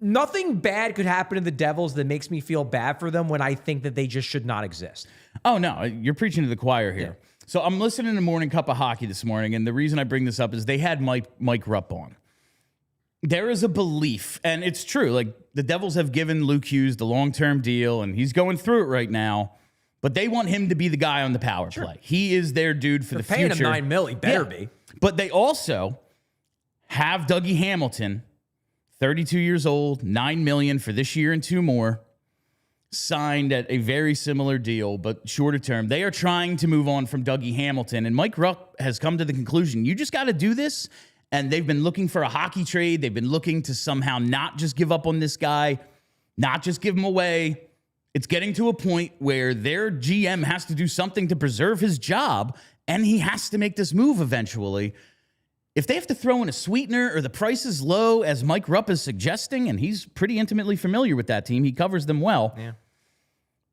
bad could happen to the Devils that makes me feel bad for them when I think that they just should not exist. Oh, no. You're preaching to the choir here. Yeah. So I'm listening to Morning Cup of Hockey this morning, and the reason I bring this up is they had Mike Rupp on. There is a belief, and it's true, like, the Devils have given Luke Hughes the long-term deal, and he's going through it right now. But they want him to be the guy on the power play. He is their dude for the future. They're paying him $9 million. He better be. But they also have Dougie Hamilton, 32 years old, $9 million for this year and 2 more, signed at a very similar deal, but shorter term. They are trying to move on from Dougie Hamilton. And Mike Rupp has come to the conclusion, you just got to do this. And they've been looking for a hockey trade. They've been looking to somehow not just give up on this guy, not just give him away. It's getting to a point where their GM has to do something to preserve his job, and he has to make this move eventually. If they have to throw in a sweetener or the price is low, as Mike Rupp is suggesting, and he's pretty intimately familiar with that team, he covers them well. Yeah.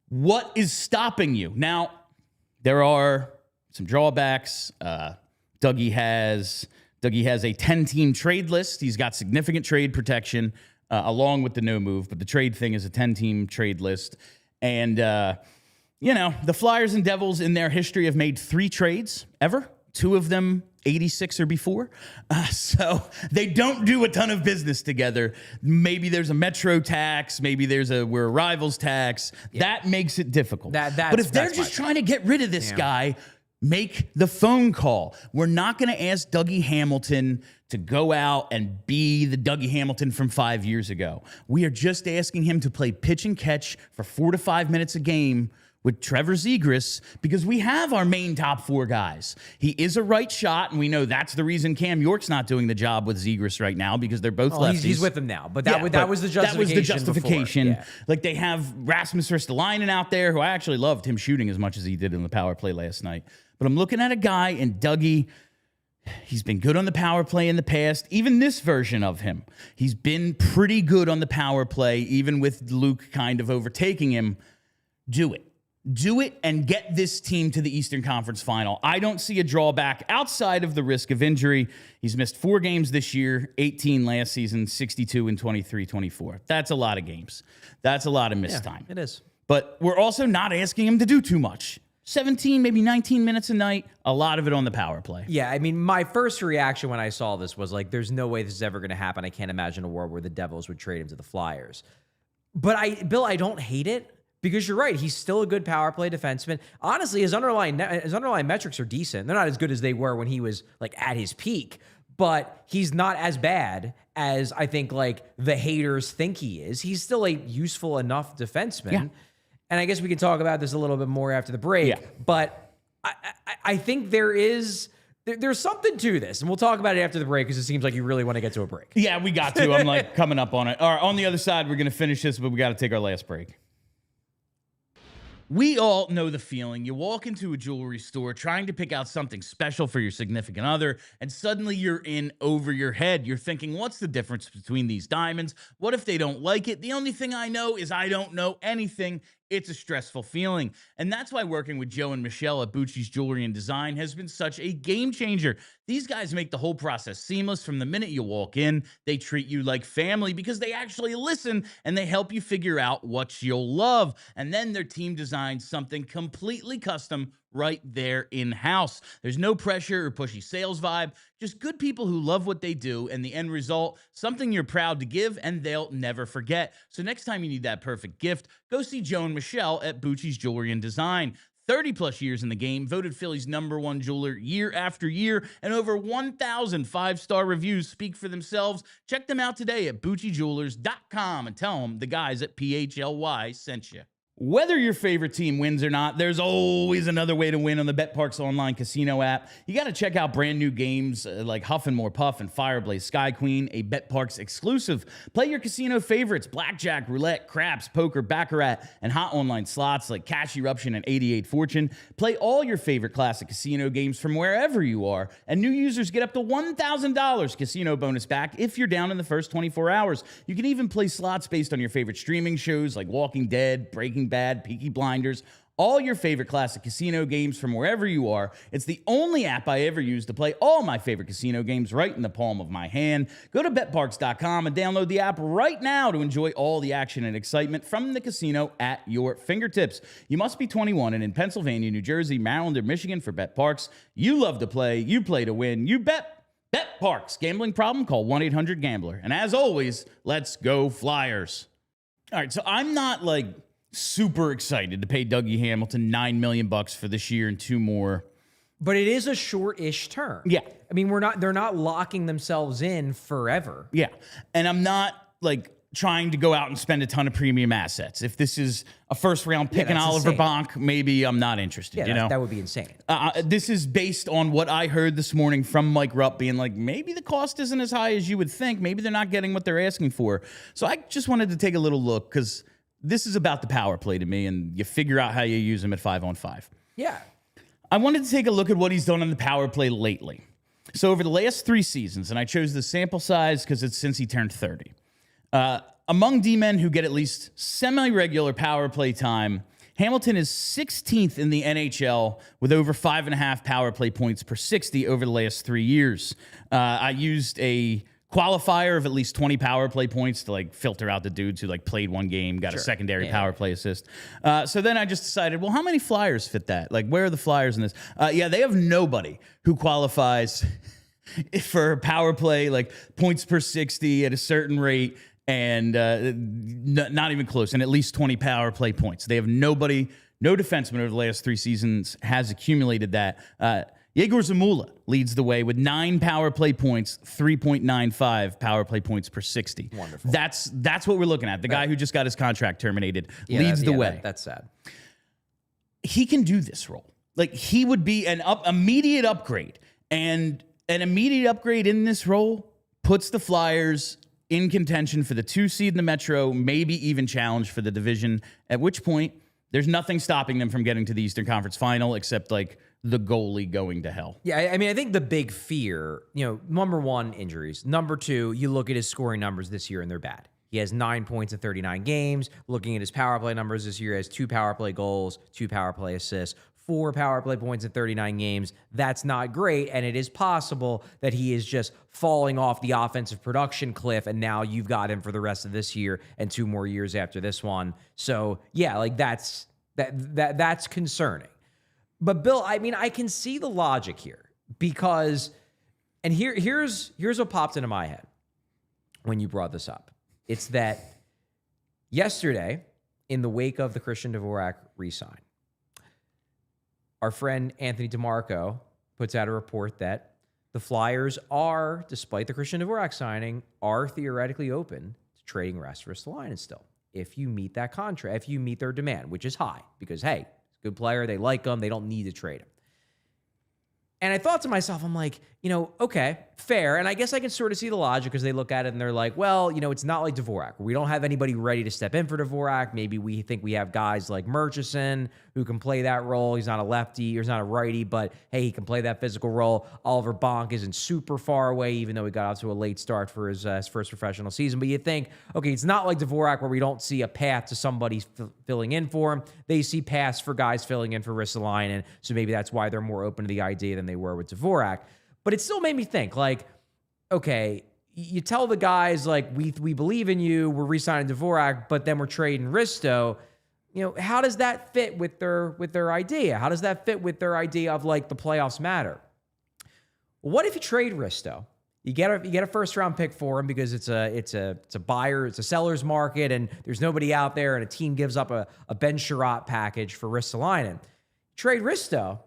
What is stopping you? Now, there are some drawbacks. Dougie has a 10-team trade list. He's got significant trade protection. Along with the no move, but the trade thing is a 10-team trade list. And, the Flyers and Devils in their history have made 3 trades ever, 2 of them 86 or before. So they don't do a ton of business together. Maybe there's a Metro tax, maybe we're a rivals tax. Yeah. That makes it difficult. But if they're just trying to get rid of this guy, make the phone call. We're not going to ask Dougie Hamilton to go out and be the Dougie Hamilton from 5 years ago. We are just asking him to play pitch and catch for 4 to 5 minutes a game with Trevor Zegras because we have our main top 4 guys. He is a right shot, and we know that's the reason Cam York's not doing the job with Zegras right now because they're both lefties. He's with him now, but that was the justification. That was the justification. Yeah. Like, they have Rasmus Ristolainen out there, who I actually loved him shooting as much as he did in the power play last night. But I'm looking at a guy in Dougie. He's been good on the power play in the past. Even this version of him, he's been pretty good on the power play, even with Luke kind of overtaking him. do it. Do it and get this team to the Eastern Conference Final. I don't see a drawback outside of the risk of injury. He's missed 4 games this year, 18 last season, 62 in 23-24. That's a lot of games. That's a lot of missed time. It is. But we're also not asking him to do too much. 17, maybe 19 minutes a night, a lot of it on the power play. Yeah, I mean, my first reaction when I saw this was like, there's no way this is ever going to happen. I can't imagine a world where the Devils would trade him to the Flyers. But Bill, I don't hate it. Because you're right, he's still a good power play defenseman. Honestly, his underlying metrics are decent. They're not as good as they were when he was like at his peak, but he's not as bad as I think like the haters think he is. He's still a useful enough defenseman. Yeah. And I guess we can talk about this a little bit more after the break. Yeah. But I think there's something to this, and we'll talk about it after the break because it seems like you really want to get to a break. Yeah, we got to. I'm like coming up on it. All right, on the other side, we're going to finish this, but we got to take our last break. We all know the feeling. You walk into a jewelry store trying to pick out something special for your significant other, and suddenly you're in over your head. You're thinking, what's the difference between these diamonds? What if they don't like it? The only thing I know is I don't know anything. It's a stressful feeling. And that's why working with Joe and Michelle at Bucci's Jewelry and Design has been such a game changer. These guys make the whole process seamless from the minute you walk in. They treat you like family because they actually listen and they help you figure out what you'll love. And then their team designs something completely custom right there in-house. There's no pressure or pushy sales vibe, just good people who love what they do, and the end result, something you're proud to give and they'll never forget. So next time you need that perfect gift, go see Joe and Michelle at Bucci's Jewelry and Design. 30 plus years in the game, voted Philly's #1 jeweler year after year, and over 1,000 5-star reviews speak for themselves. Check them out today at BucciJewelers.com and tell them the guys at PHLY sent you. Whether your favorite team wins or not, there's always another way to win on the BetParx online casino app. You got to check out brand new games like Huff and More Puff and Fireblaze Sky Queen, a BetParx exclusive. Play your casino favorites, blackjack, roulette, craps, poker, baccarat, and hot online slots like Cash Eruption and 88 Fortune. Play all your favorite classic casino games from wherever you are, and new users get up to $1,000 casino bonus back if you're down in the first 24 hours. You can even play slots based on your favorite streaming shows like Walking Dead, Breaking Bad, Peaky Blinders, all your favorite classic casino games from wherever you are. It's the only app I ever use to play all my favorite casino games right in the palm of my hand. Go to BetParx.com and download the app right now to enjoy all the action and excitement from the casino at your fingertips. You must be 21 and in Pennsylvania, New Jersey, Maryland, or Michigan for BetParx. You love to play. You play to win. You bet. BetParx. Gambling problem? Call 1-800-GAMBLER. And as always, let's go Flyers. All right, so I'm not like super excited to pay Dougie Hamilton $9 million for this year and 2 more. But it is a short-ish term. Yeah. I mean, they're not locking themselves in forever. Yeah. And I'm not like trying to go out and spend a ton of premium assets. If this is a first round pick and Oliver Bonk, maybe I'm not interested. Yeah, you know? that would be insane. This is based on what I heard this morning from Mike Rupp being like, maybe the cost isn't as high as you would think. Maybe they're not getting what they're asking for. So I just wanted to take a little look because this is about the power play to me, and you figure out how you use him at 5-on-5. Yeah. I wanted to take a look at what he's done on the power play lately. So over the last 3 seasons, and I chose the sample size because it's since he turned 30. Among D-men who get at least semi-regular power play time, Hamilton is 16th in the NHL with over 5.5 power play points per 60 over the last 3 years. I used a qualifier of at least 20 power play points to like filter out the dudes who like played 1 game, got a secondary power play assist. So then I just decided, well, how many Flyers fit that? Like, where are the Flyers in this? They have nobody who qualifies for power play, like points per 60 at a certain rate and not even close, and at least 20 power play points. They have nobody, no defenseman over the last 3 seasons has accumulated that. Yegor Zamula leads the way with 9 power play points, 3.95 power play points per 60. Wonderful. That's what we're looking at. The guy who just got his contract terminated leads the way. That's sad. He can do this role. Like, he would be an immediate upgrade. And an immediate upgrade in this role puts the Flyers in contention for the 2 seed in the Metro, maybe even challenge for the division, at which point there's nothing stopping them from getting to the Eastern Conference Final except like the goalie going to hell. Yeah, I mean, I think the big fear, number 1, injuries. Number 2, you look at his scoring numbers this year and they're bad. He has 9 points in 39 games. Looking at his power play numbers this year, he has 2 power play goals, 2 power play assists, 4 power play points in 39 games. That's not great, and it is possible that he is just falling off the offensive production cliff, and now you've got him for the rest of this year and 2 more years after this one. So, yeah, like that's concerning. But Bill, I mean, I can see the logic here because, and here's what popped into my head when you brought this up. It's that yesterday, in the wake of the Christian Dvorak re-sign, our friend Anthony DeMarco puts out a report that the Flyers are, despite the Christian Dvorak signing, are theoretically open to trading Ristolainen still. If you meet that contract, if you meet their demand, which is high, because, hey, he's a good player, they like him, they don't need to trade him. And I thought to myself, I'm like, okay, fair. And I guess I can sort of see the logic because they look at it and they're like, well, it's not like Dvorak. We don't have anybody ready to step in for Dvorak. Maybe we think we have guys like Murchison who can play that role. He's not a lefty, or he's not a righty, but hey, he can play that physical role. Oliver Bonk isn't super far away, even though he got off to a late start for his first professional season. But you think, okay, it's not like Dvorak where we don't see a path to somebody filling in for him. They see paths for guys filling in for Ristolainen, so maybe that's why they're more open to the idea than they were with Dvorak. But it still made me think, like, okay, you tell the guys, like, we believe in you, we're re-signing Dvorak, but then we're trading Risto. How does that fit with their idea? How does that fit with their idea of, like, the playoffs matter? Well, what if you trade Risto? You get a first round pick for him because it's a buyer, it's a seller's market, and there's nobody out there, and a team gives up a Ben Sherratt package for Ristolainen. Trade Risto,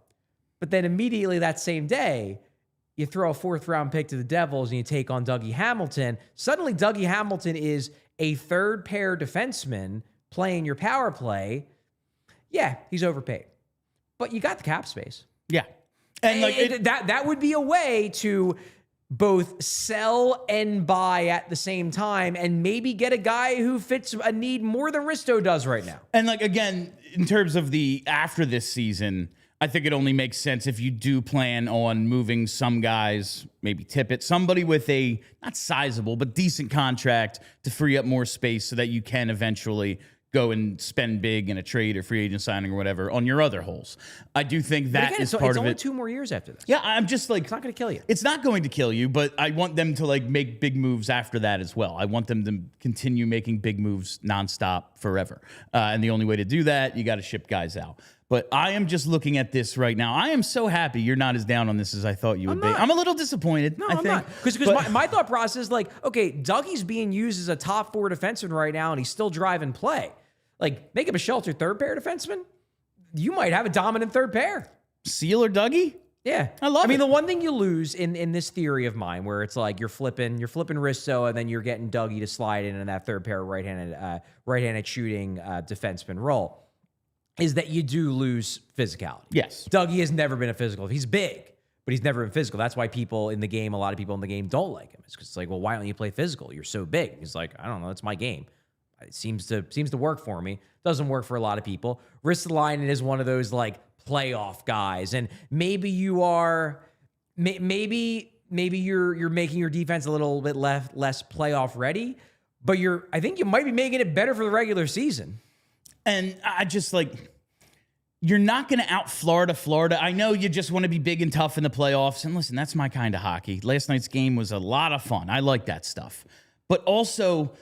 but then immediately that same day, you throw a 4th round pick to the Devils and you take on Dougie Hamilton. Suddenly, Dougie Hamilton is a 3rd pair defenseman playing your power play. Yeah, he's overpaid, but you got the cap space. Yeah, and that would be a way to both sell and buy at the same time, and maybe get a guy who fits a need more than Risto does right now. And again, in terms of the after this season, I think it only makes sense if you do plan on moving some guys, maybe Tippett, somebody with a not sizable but decent contract to free up more space so that you can eventually go and spend big in a trade or free agent signing or whatever on your other holes. I do think that is part of it. It's only 2 more years after this. Yeah, I'm just like, it's not going to kill you. It's not going to kill you, but I want them to make big moves after that as well. I want them to continue making big moves nonstop forever. And the only way to do that, you got to ship guys out. But I am just looking at this right now. I am so happy you're not as down on this as I thought you would be. I'm a little disappointed. No, I'm think. Not. Because my thought process is like, okay, Dougie's being used as a top 4 defenseman right now, and he's still driving play. Like, make him a sheltered 3rd pair defenseman. You might have a dominant 3rd pair. Seal or Dougie? Yeah, I love it. I mean, the one thing you lose in this theory of mine, where it's like you're flipping Risto, and then you're getting Dougie to slide in that 3rd pair right-handed shooting defenseman role, is that you do lose physicality. Yes. Dougie has never been a physical. He's big, but he's never been physical. That's why a lot of people in the game don't like him. It's because it's like, well, why don't you play physical? You're so big. He's like, I don't know, it's my game. It seems to work for me. Doesn't work for a lot of people. Ristolainen is one of those like playoff guys, and maybe you are, maybe you're making your defense a little bit less playoff ready, but I think you might be making it better for the regular season. And I just you're not going to out Florida. I know you just want to be big and tough in the playoffs. And listen, that's my kind of hockey. Last night's game was a lot of fun. I like that stuff. But also,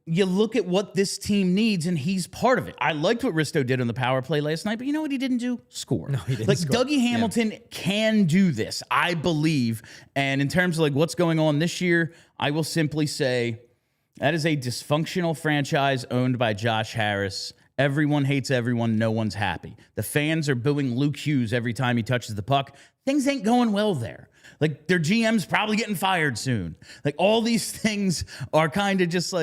you look at what this team needs, and he's part of it. I liked what Risto did on the power play last night, but you know what he didn't do? Score. No, he didn't score. Dougie Hamilton can do this, I believe. And in terms of what's going on this year, I will simply say that is a dysfunctional franchise owned by Josh Harris. Everyone hates everyone. No one's happy. The fans are booing Luke Hughes every time he touches the puck. Things ain't going well there. Their GM's probably getting fired soon. All these things are kind of just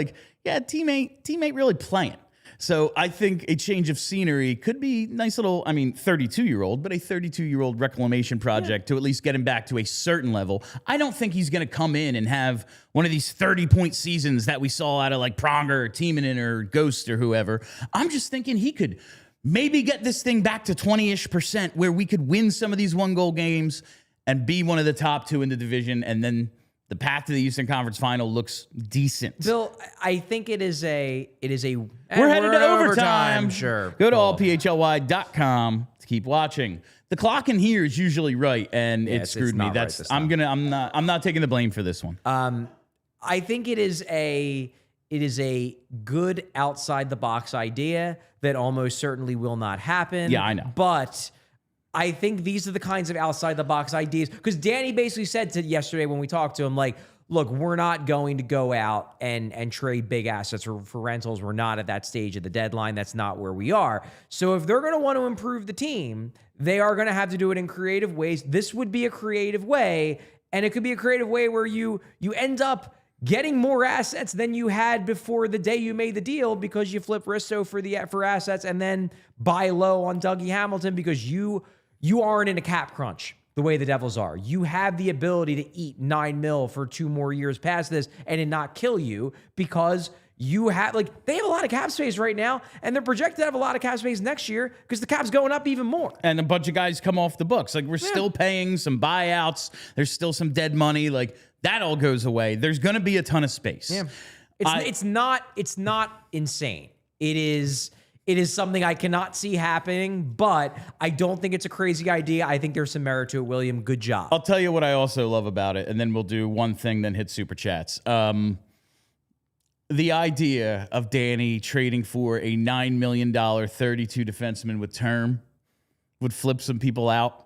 yeah, teammate really playing. So I think a change of scenery could be nice little, 32-year-old, but a 32-year-old reclamation project to at least get him back to a certain level. I don't think he's going to come in and have one of these 30-point seasons that we saw out of Pronger or Timonen or Ghost or whoever. I'm just thinking he could maybe get this thing back to 20-ish% where we could win some of these 1-goal games and be one of the top 2 in the division, and then the path to the Eastern Conference Final looks decent. Bill, I think it is a. We're headed to overtime. Sure. Go to allphly.com to keep watching. The clock in here is usually right, and it screwed me. not That's right this I'm not taking the blame for this one. I think it is a good outside the box idea that almost certainly will not happen. Yeah, I know. But I think these are the kinds of outside the box ideas, because Danny basically said to yesterday when we talked to him, like, look, we're not going to go out and trade big assets for rentals. We're not at that stage of the deadline. That's not where we are. So if they're going to want to improve the team, they are going to have to do it in creative ways. This would be a creative way, and it could be a creative way where you end up getting more assets than you had before the day you made the deal, because you flip Risto for assets and then buy low on Dougie Hamilton because you aren't in a cap crunch the way the Devils are. You have the ability to eat $9 million for 2 more years past this and it not kill you, because you have, like, they have a lot of cap space right now, and they're projected to have a lot of cap space next year because the cap's going up even more. And a bunch of guys come off the books. Like, we're still paying some buyouts. There's still some dead money. Like, that all goes away. There's going to be a ton of space. Yeah. It's not insane. It is something I cannot see happening, but I don't think it's a crazy idea. I think there's some merit to it, William. Good job. I'll tell you what I also love about it, and then we'll do one thing, then hit Super Chats. The idea of Danny trading for a $9 million 32 defenseman with term would flip some people out.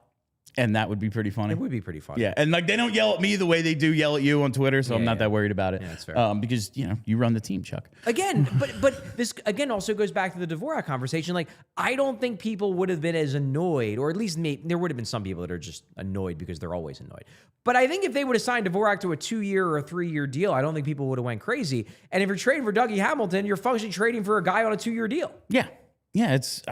And that would be pretty funny. It would be pretty funny. Yeah, and like, they don't yell at me the way they do yell at you on Twitter, so I'm not that worried about it. Yeah, that's fair. Because, you run the team, Chuck. Again, but this again also goes back to the Dvorak conversation. Like, I don't think people would have been as annoyed, or at least there would have been some people that are just annoyed because they're always annoyed. But I think if they would have signed Dvorak to a 2-year or a 3-year deal, I don't think people would have went crazy. And if you're trading for Dougie Hamilton, you're functionally trading for a guy on a 2-year deal. Yeah, it's.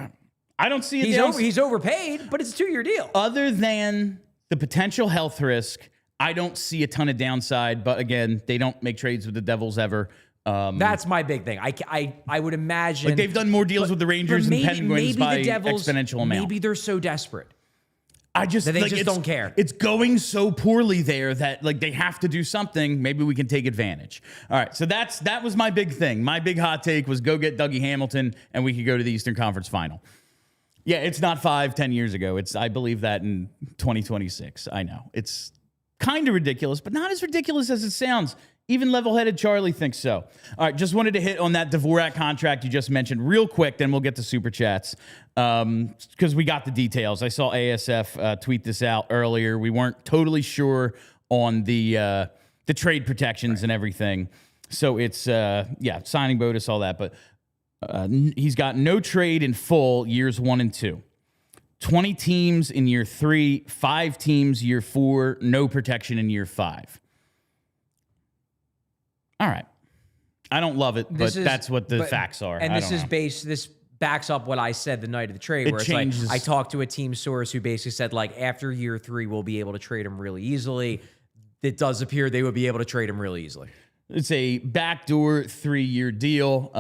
I don't see it. He's overpaid, but it's a 2-year deal. Other than the potential health risk, I don't see a ton of downside. But again, they don't make trades with the Devils ever. That's my big thing. I would imagine, like, they've done more deals with the Rangers and Penguins by exponential amount. Maybe they're so desperate. They just don't care. It's going so poorly there that, like, they have to do something. Maybe we can take advantage. All right, so that was my big thing. My big hot take was go get Dougie Hamilton, and we could go to the Eastern Conference Final. Yeah, it's not 5-10 years ago. I believe that in 2026. I know. It's kind of ridiculous, but not as ridiculous as it sounds. Even level-headed Charlie thinks so. All right, just wanted to hit on that Dvorak contract you just mentioned real quick, then we'll get to Super Chats, because we got the details. I saw ASF tweet this out earlier. We weren't totally sure on the trade protections and everything. So it's, signing bonus, all that, but he's got no trade in full years 1 and 2. 20 teams in year 3, 5 teams year 4, no protection in year 5. All right. I don't love it, but that's what the facts are. And this backs up what I said the night of the trade, where it's like, I talked to a team source who basically said, like, after year 3, we'll be able to trade him really easily. It does appear they would be able to trade him really easily. It's a backdoor 3-year deal.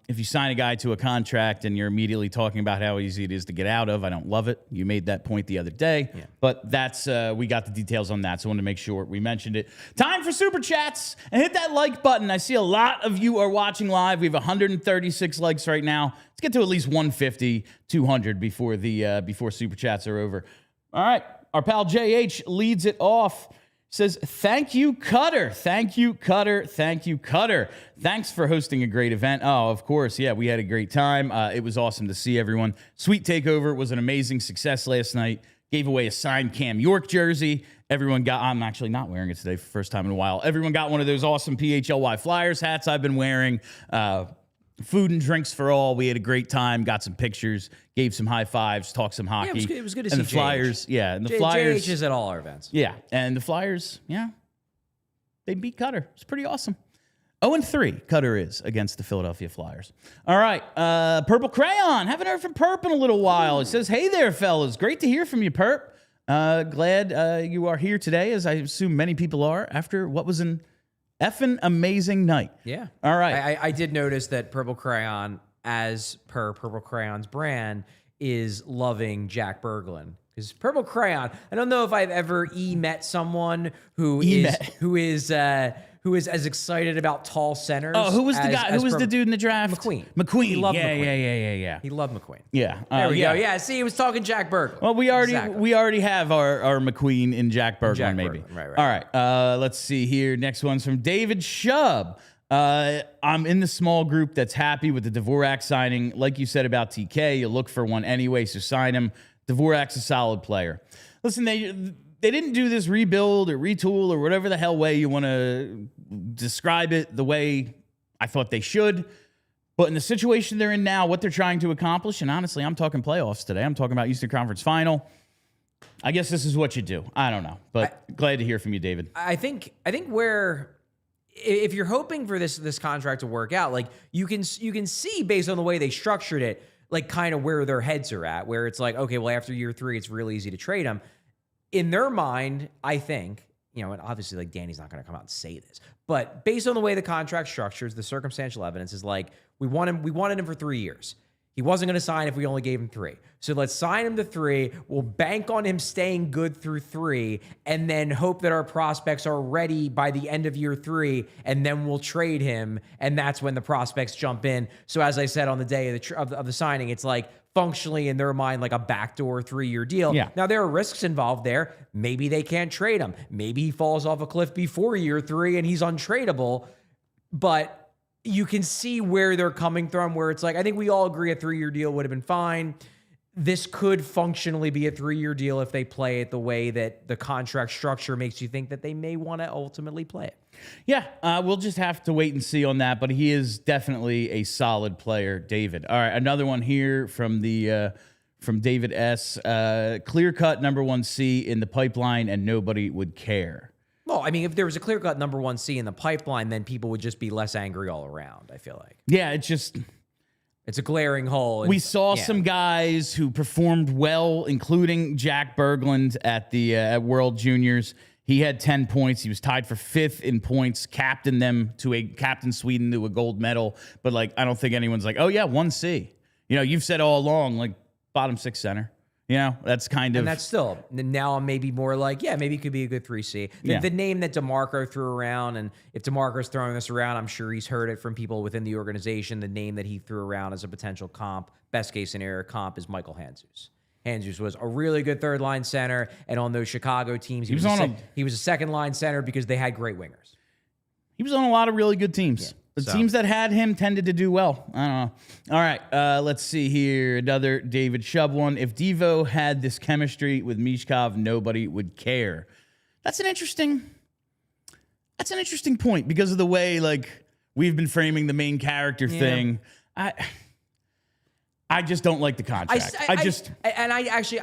If you sign a guy to a contract and you're immediately talking about how easy it is to get out of, I don't love it. You made that point the other day, but that's we got the details on that, so I wanted to make sure we mentioned it. Time for Super Chats, and hit that like button. I see a lot of you are watching live. We have 136 likes right now. Let's get to at least 150, 200 before Super Chats are over. All right, our pal JH leads it off. Says, thank you, Cutter. Thank you, Cutter. Thank you, Cutter. Thanks for hosting a great event. Oh, of course. Yeah, we had a great time. It was awesome to see everyone. Sweet takeover. It was an amazing success last night. Gave away a signed Cam York jersey. Everyone got, I'm actually not wearing it today for the first time in a while. Everyone got one of those awesome PHLY Flyers hats I've been wearing. Food and drinks for all. We had a great time. Got some pictures. Gave some high fives. Talked some hockey. Yeah, it was good to see the Flyers. JH. Yeah, and the Flyers. JH is at all our events. Yeah, and the Flyers. Yeah, they beat Cutter. It's pretty awesome. 0-3 Cutter is against the Philadelphia Flyers. All right, Purple Crayon. Haven't heard from Perp in a little while. It says, "Hey there, fellas. Great to hear from you, Perp. Glad you are here today, as I assume many people are after what was an effing amazing night." Yeah. All right. I did notice that Purple Crayon, as per Purple Crayon's brand, is loving Jack Berglund. Because purple crayon. I don't know if I've ever met someone who is as excited about tall centers. Oh, who was the guy? Who was the dude in the draft? McQueen. McQueen. He loved yeah, McQueen. yeah. He loved McQueen. Yeah. There we go. Yeah. See, he was talking Jack Berglund. Well, we already have our McQueen in Jack Berglund, maybe. Right. All right. Let's see here. Next one's from David Shub. I'm in the small group that's happy with the Dvorak signing. Like you said about TK, you look for one anyway, so sign him. Dvorak's a solid player. Listen, they didn't do this rebuild or retool or whatever the hell way you want to describe it the way I thought they should. But in the situation they're in now, what they're trying to accomplish, and honestly, I'm talking playoffs today. I'm talking about Eastern Conference Final. I guess this is what you do. I don't know, but glad to hear from you, David. I think where if you're hoping for this contract to work out, like you can see based on the way they structured it, like kind of where their heads are at, where it's like, okay, well, after year 3, it's really easy to trade them. In their mind, I think, and obviously like Danny's not going to come out and say this, but based on the way the contract structures, the circumstantial evidence is like, we wanted him for 3 years. He wasn't going to sign if we only gave him 3. So let's sign him to 3. We'll bank on him staying good through 3 and then hope that our prospects are ready by the end of year 3, and then we'll trade him, and that's when the prospects jump in. So as I said on the day of the signing, it's like functionally in their mind like a backdoor 3-year deal. Yeah. Now, there are risks involved there. Maybe they can't trade him. Maybe he falls off a cliff before year 3 and he's untradeable, but you can see where they're coming from, where it's like, I think we all agree a 3-year deal would have been fine. This could functionally be a 3-year deal if they play it the way that the contract structure makes you think that they may want to ultimately play it. Yeah, we'll just have to wait and see on that, but he is definitely a solid player, David. All right, another one here from David S. Clear-cut number 1C in the pipeline, and nobody would care. Well, I mean, if there was a clear-cut number 1C in the pipeline, then people would just be less angry all around, I feel like. Yeah, it's a glaring hole. We saw some guys who performed well, including Jack Berglund at World Juniors. He had 10 points. He was tied for 5th in points, captained Sweden to a gold medal. But, I don't think anyone's like, oh, yeah, 1C. You've said all along, bottom 6 center. That's kind of... And that's still... Now I'm maybe more like, yeah, maybe it could be a good 3C. The name that DeMarco threw around, and if DeMarco's throwing this around, I'm sure he's heard it from people within the organization. The name that he threw around as a potential comp, best case scenario comp, is Michael Handzus. Handzus was a really good third-line center, and on those Chicago teams, he was a second-line center because they had great wingers. He was on a lot of really good teams. Yeah. The teams that had him tended to do well. I don't know. All right, let's see here. Another David Shub one. If Devo had this chemistry with Michkov, nobody would care. That's an interesting point because of the way we've been framing the main character thing. I just don't like the contract. I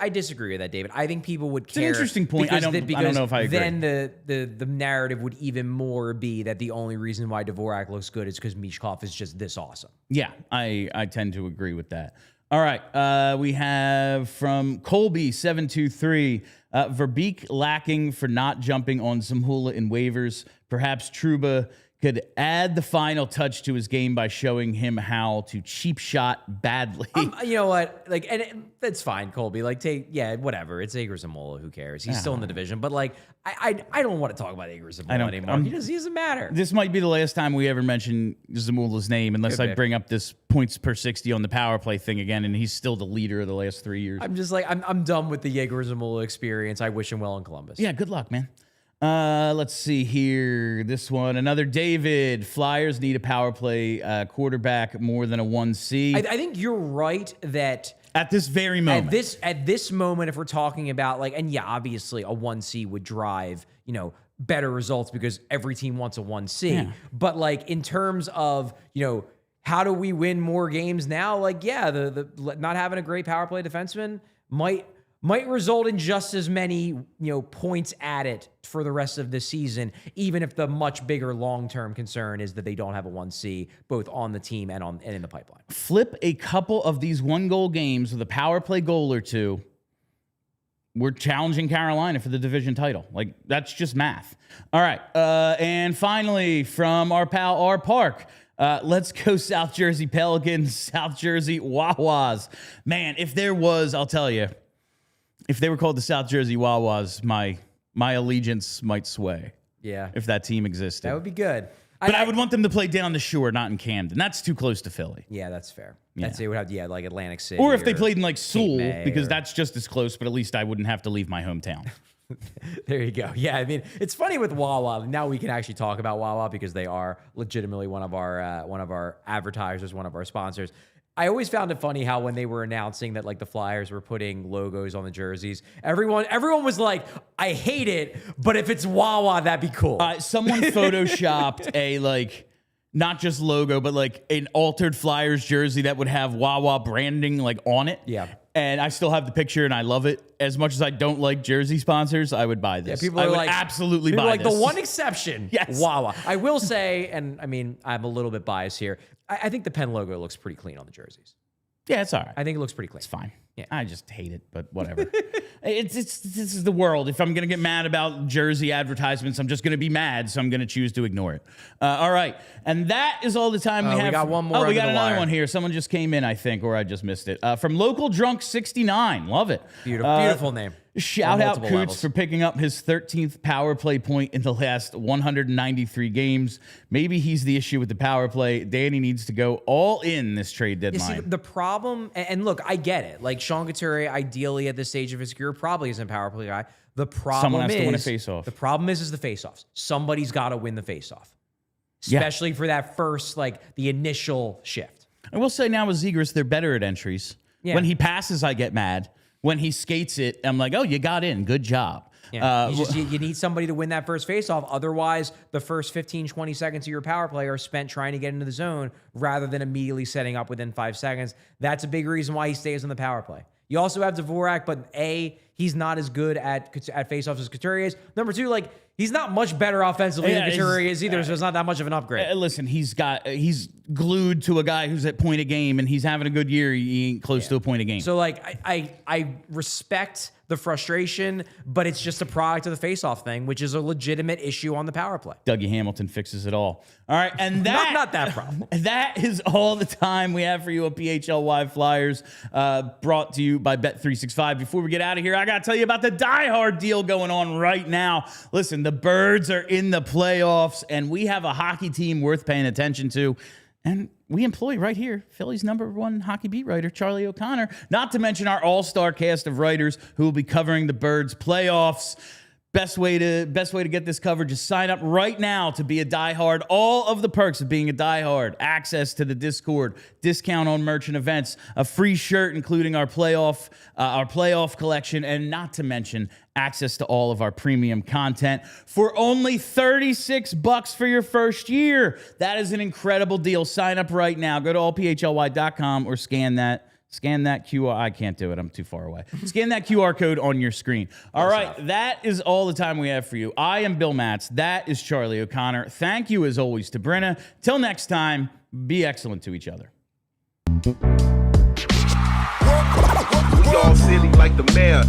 disagree with that, David. I think people would care. It's an interesting point. I don't know if I agree. Then the narrative would even more be that the only reason why Dvorak looks good is because Michkov is just this awesome. Yeah, I tend to agree with that. All right, we have from Colby723, Verbeek lacking for not jumping on Zamula in waivers. Perhaps Trouba could add the final touch to his game by showing him how to cheap shot badly. You know what? That's fine, Colby. Whatever. It's Zegras and Mola. Who cares? He's still in the division. But I don't want to talk about Zegras and Mola anymore. He doesn't matter. This might be the last time we ever mention Zamula's name, unless I bring up this points per 60 on the power play thing again, and he's still the leader of the last 3 years. I'm just I'm done with the Zegras and Mola experience. I wish him well in Columbus. Yeah, good luck, man. Let's see here. This one, another David. Flyers need a power play quarterback more than a 1C. I think you're right that at this very moment, at this moment, if we're talking about obviously a 1C would drive better results because every team wants a 1C. Yeah. But in terms of how do we win more games now? The not having a great power play defenseman might result in just as many, points added for the rest of the season, even if the much bigger long-term concern is that they don't have a 1C, both on the team and in the pipeline. Flip a couple of these 1-goal games with a power play goal or two. We're challenging Carolina for the division title. That's just math. All right. And finally, from our pal, R. Park, let's go South Jersey Pelicans, South Jersey Wawas. Man, if there was, I'll tell you, If they were called the South Jersey Wawas, my allegiance might sway. Yeah. If that team existed. That would be good. But I would want them to play down the shore, not in Camden. That's too close to Philly. Yeah, that's fair. Yeah. That's it. Would have like Atlantic City. Or if they played in like Cape Sewell, May because or- that's just as close, but at least I wouldn't have to leave my hometown. There you go. Yeah, I mean, it's funny with Wawa. Now we can actually talk about Wawa because they are legitimately one of our advertisers, one of our sponsors. I always found it funny how when they were announcing that like the Flyers were putting logos on the jerseys, everyone was like, "I hate it, but if it's Wawa, that'd be cool." Someone photoshopped a like not just logo, but like an altered Flyers jersey that would have Wawa branding like on it. Yeah. And I still have the picture, and I love it. As much as I don't like jersey sponsors, I would buy this. Yeah, people I are would like absolutely people buy are like this. the one exception. Yes. Wawa. I will say, and I mean, I'm a little bit biased here. I think the Penn logo looks pretty clean on the jerseys. Yeah, it's all right. I think it looks pretty clean. It's fine. Yeah. I just hate it, but whatever. This is the world. If I'm gonna get mad about jersey advertisements, I'm just gonna be mad, so I'm gonna choose to ignore it. All right, and that is all the time we have. We got one more Oh, we under got the another wire. one here. Someone just came in, I think, or I just missed it. From Local Drunk 69. Love it. Beautiful name. Shout On out multiple Coots levels. for picking up his 13th power play point in the last 193 games. Maybe he's the issue with the power play. Danny needs to go all in this trade You deadline. see, the problem, and look, I get it. Like Sean Couturier, ideally at this stage of his career, probably isn't a power play guy. The problem Someone has is to win a face-off. The problem is the face-offs. Somebody's got to win the face-off, Yeah. especially for that first, like the initial shift. I will say now with Zegras, they're better at entries. Yeah. When he passes, I get mad. When he skates it, I'm like, oh, you got in. Good job. Yeah. You need somebody to win that first faceoff. Otherwise, the first 15, 20 seconds of your power play are spent trying to get into the zone rather than immediately setting up within 5 seconds. That's a big reason why he stays on the power play. You also have Dvorak, but A, he's not as good at faceoffs as Couturier is. Number two, like, he's not much better offensively than Couturier is either, so it's not that much of an upgrade. Listen, he's glued to a guy who's at point a game, and he's having a good year. He ain't close to a point a game. So, like, I respect the frustration, but it's just a product of the faceoff thing, which is a legitimate issue on the power play. Dougie Hamilton fixes it all. All right, and that Not that problem. That is all the time we have for you at PHLY Flyers, brought to you by Bet365. Before we get out of here, I got to tell you about the DieHard deal going on right now. Listen, the Birds are in the playoffs, and we have a hockey team worth paying attention to. And we employ right here Philly's #1 hockey beat writer, Charlie O'Connor, not to mention our all-star cast of writers who will be covering the Birds playoffs. Best way to get this coverage is sign up right now to be a diehard. All of the perks of being a diehard: access to the Discord, discount on merchant events, a free shirt including our playoff collection, and not to mention access to all of our premium content for only $36 for your first year. That is an incredible deal. Sign up right now. Go to allphly.com or scan that QR. I can't do it. I'm too far away. Scan that QR code on your screen. All right. That is all the time we have for you. I am Bill Matz. That is Charlie O'Connor. Thank you, as always, to Brenna. Till next time, be excellent to each other. We all silly like the mayor.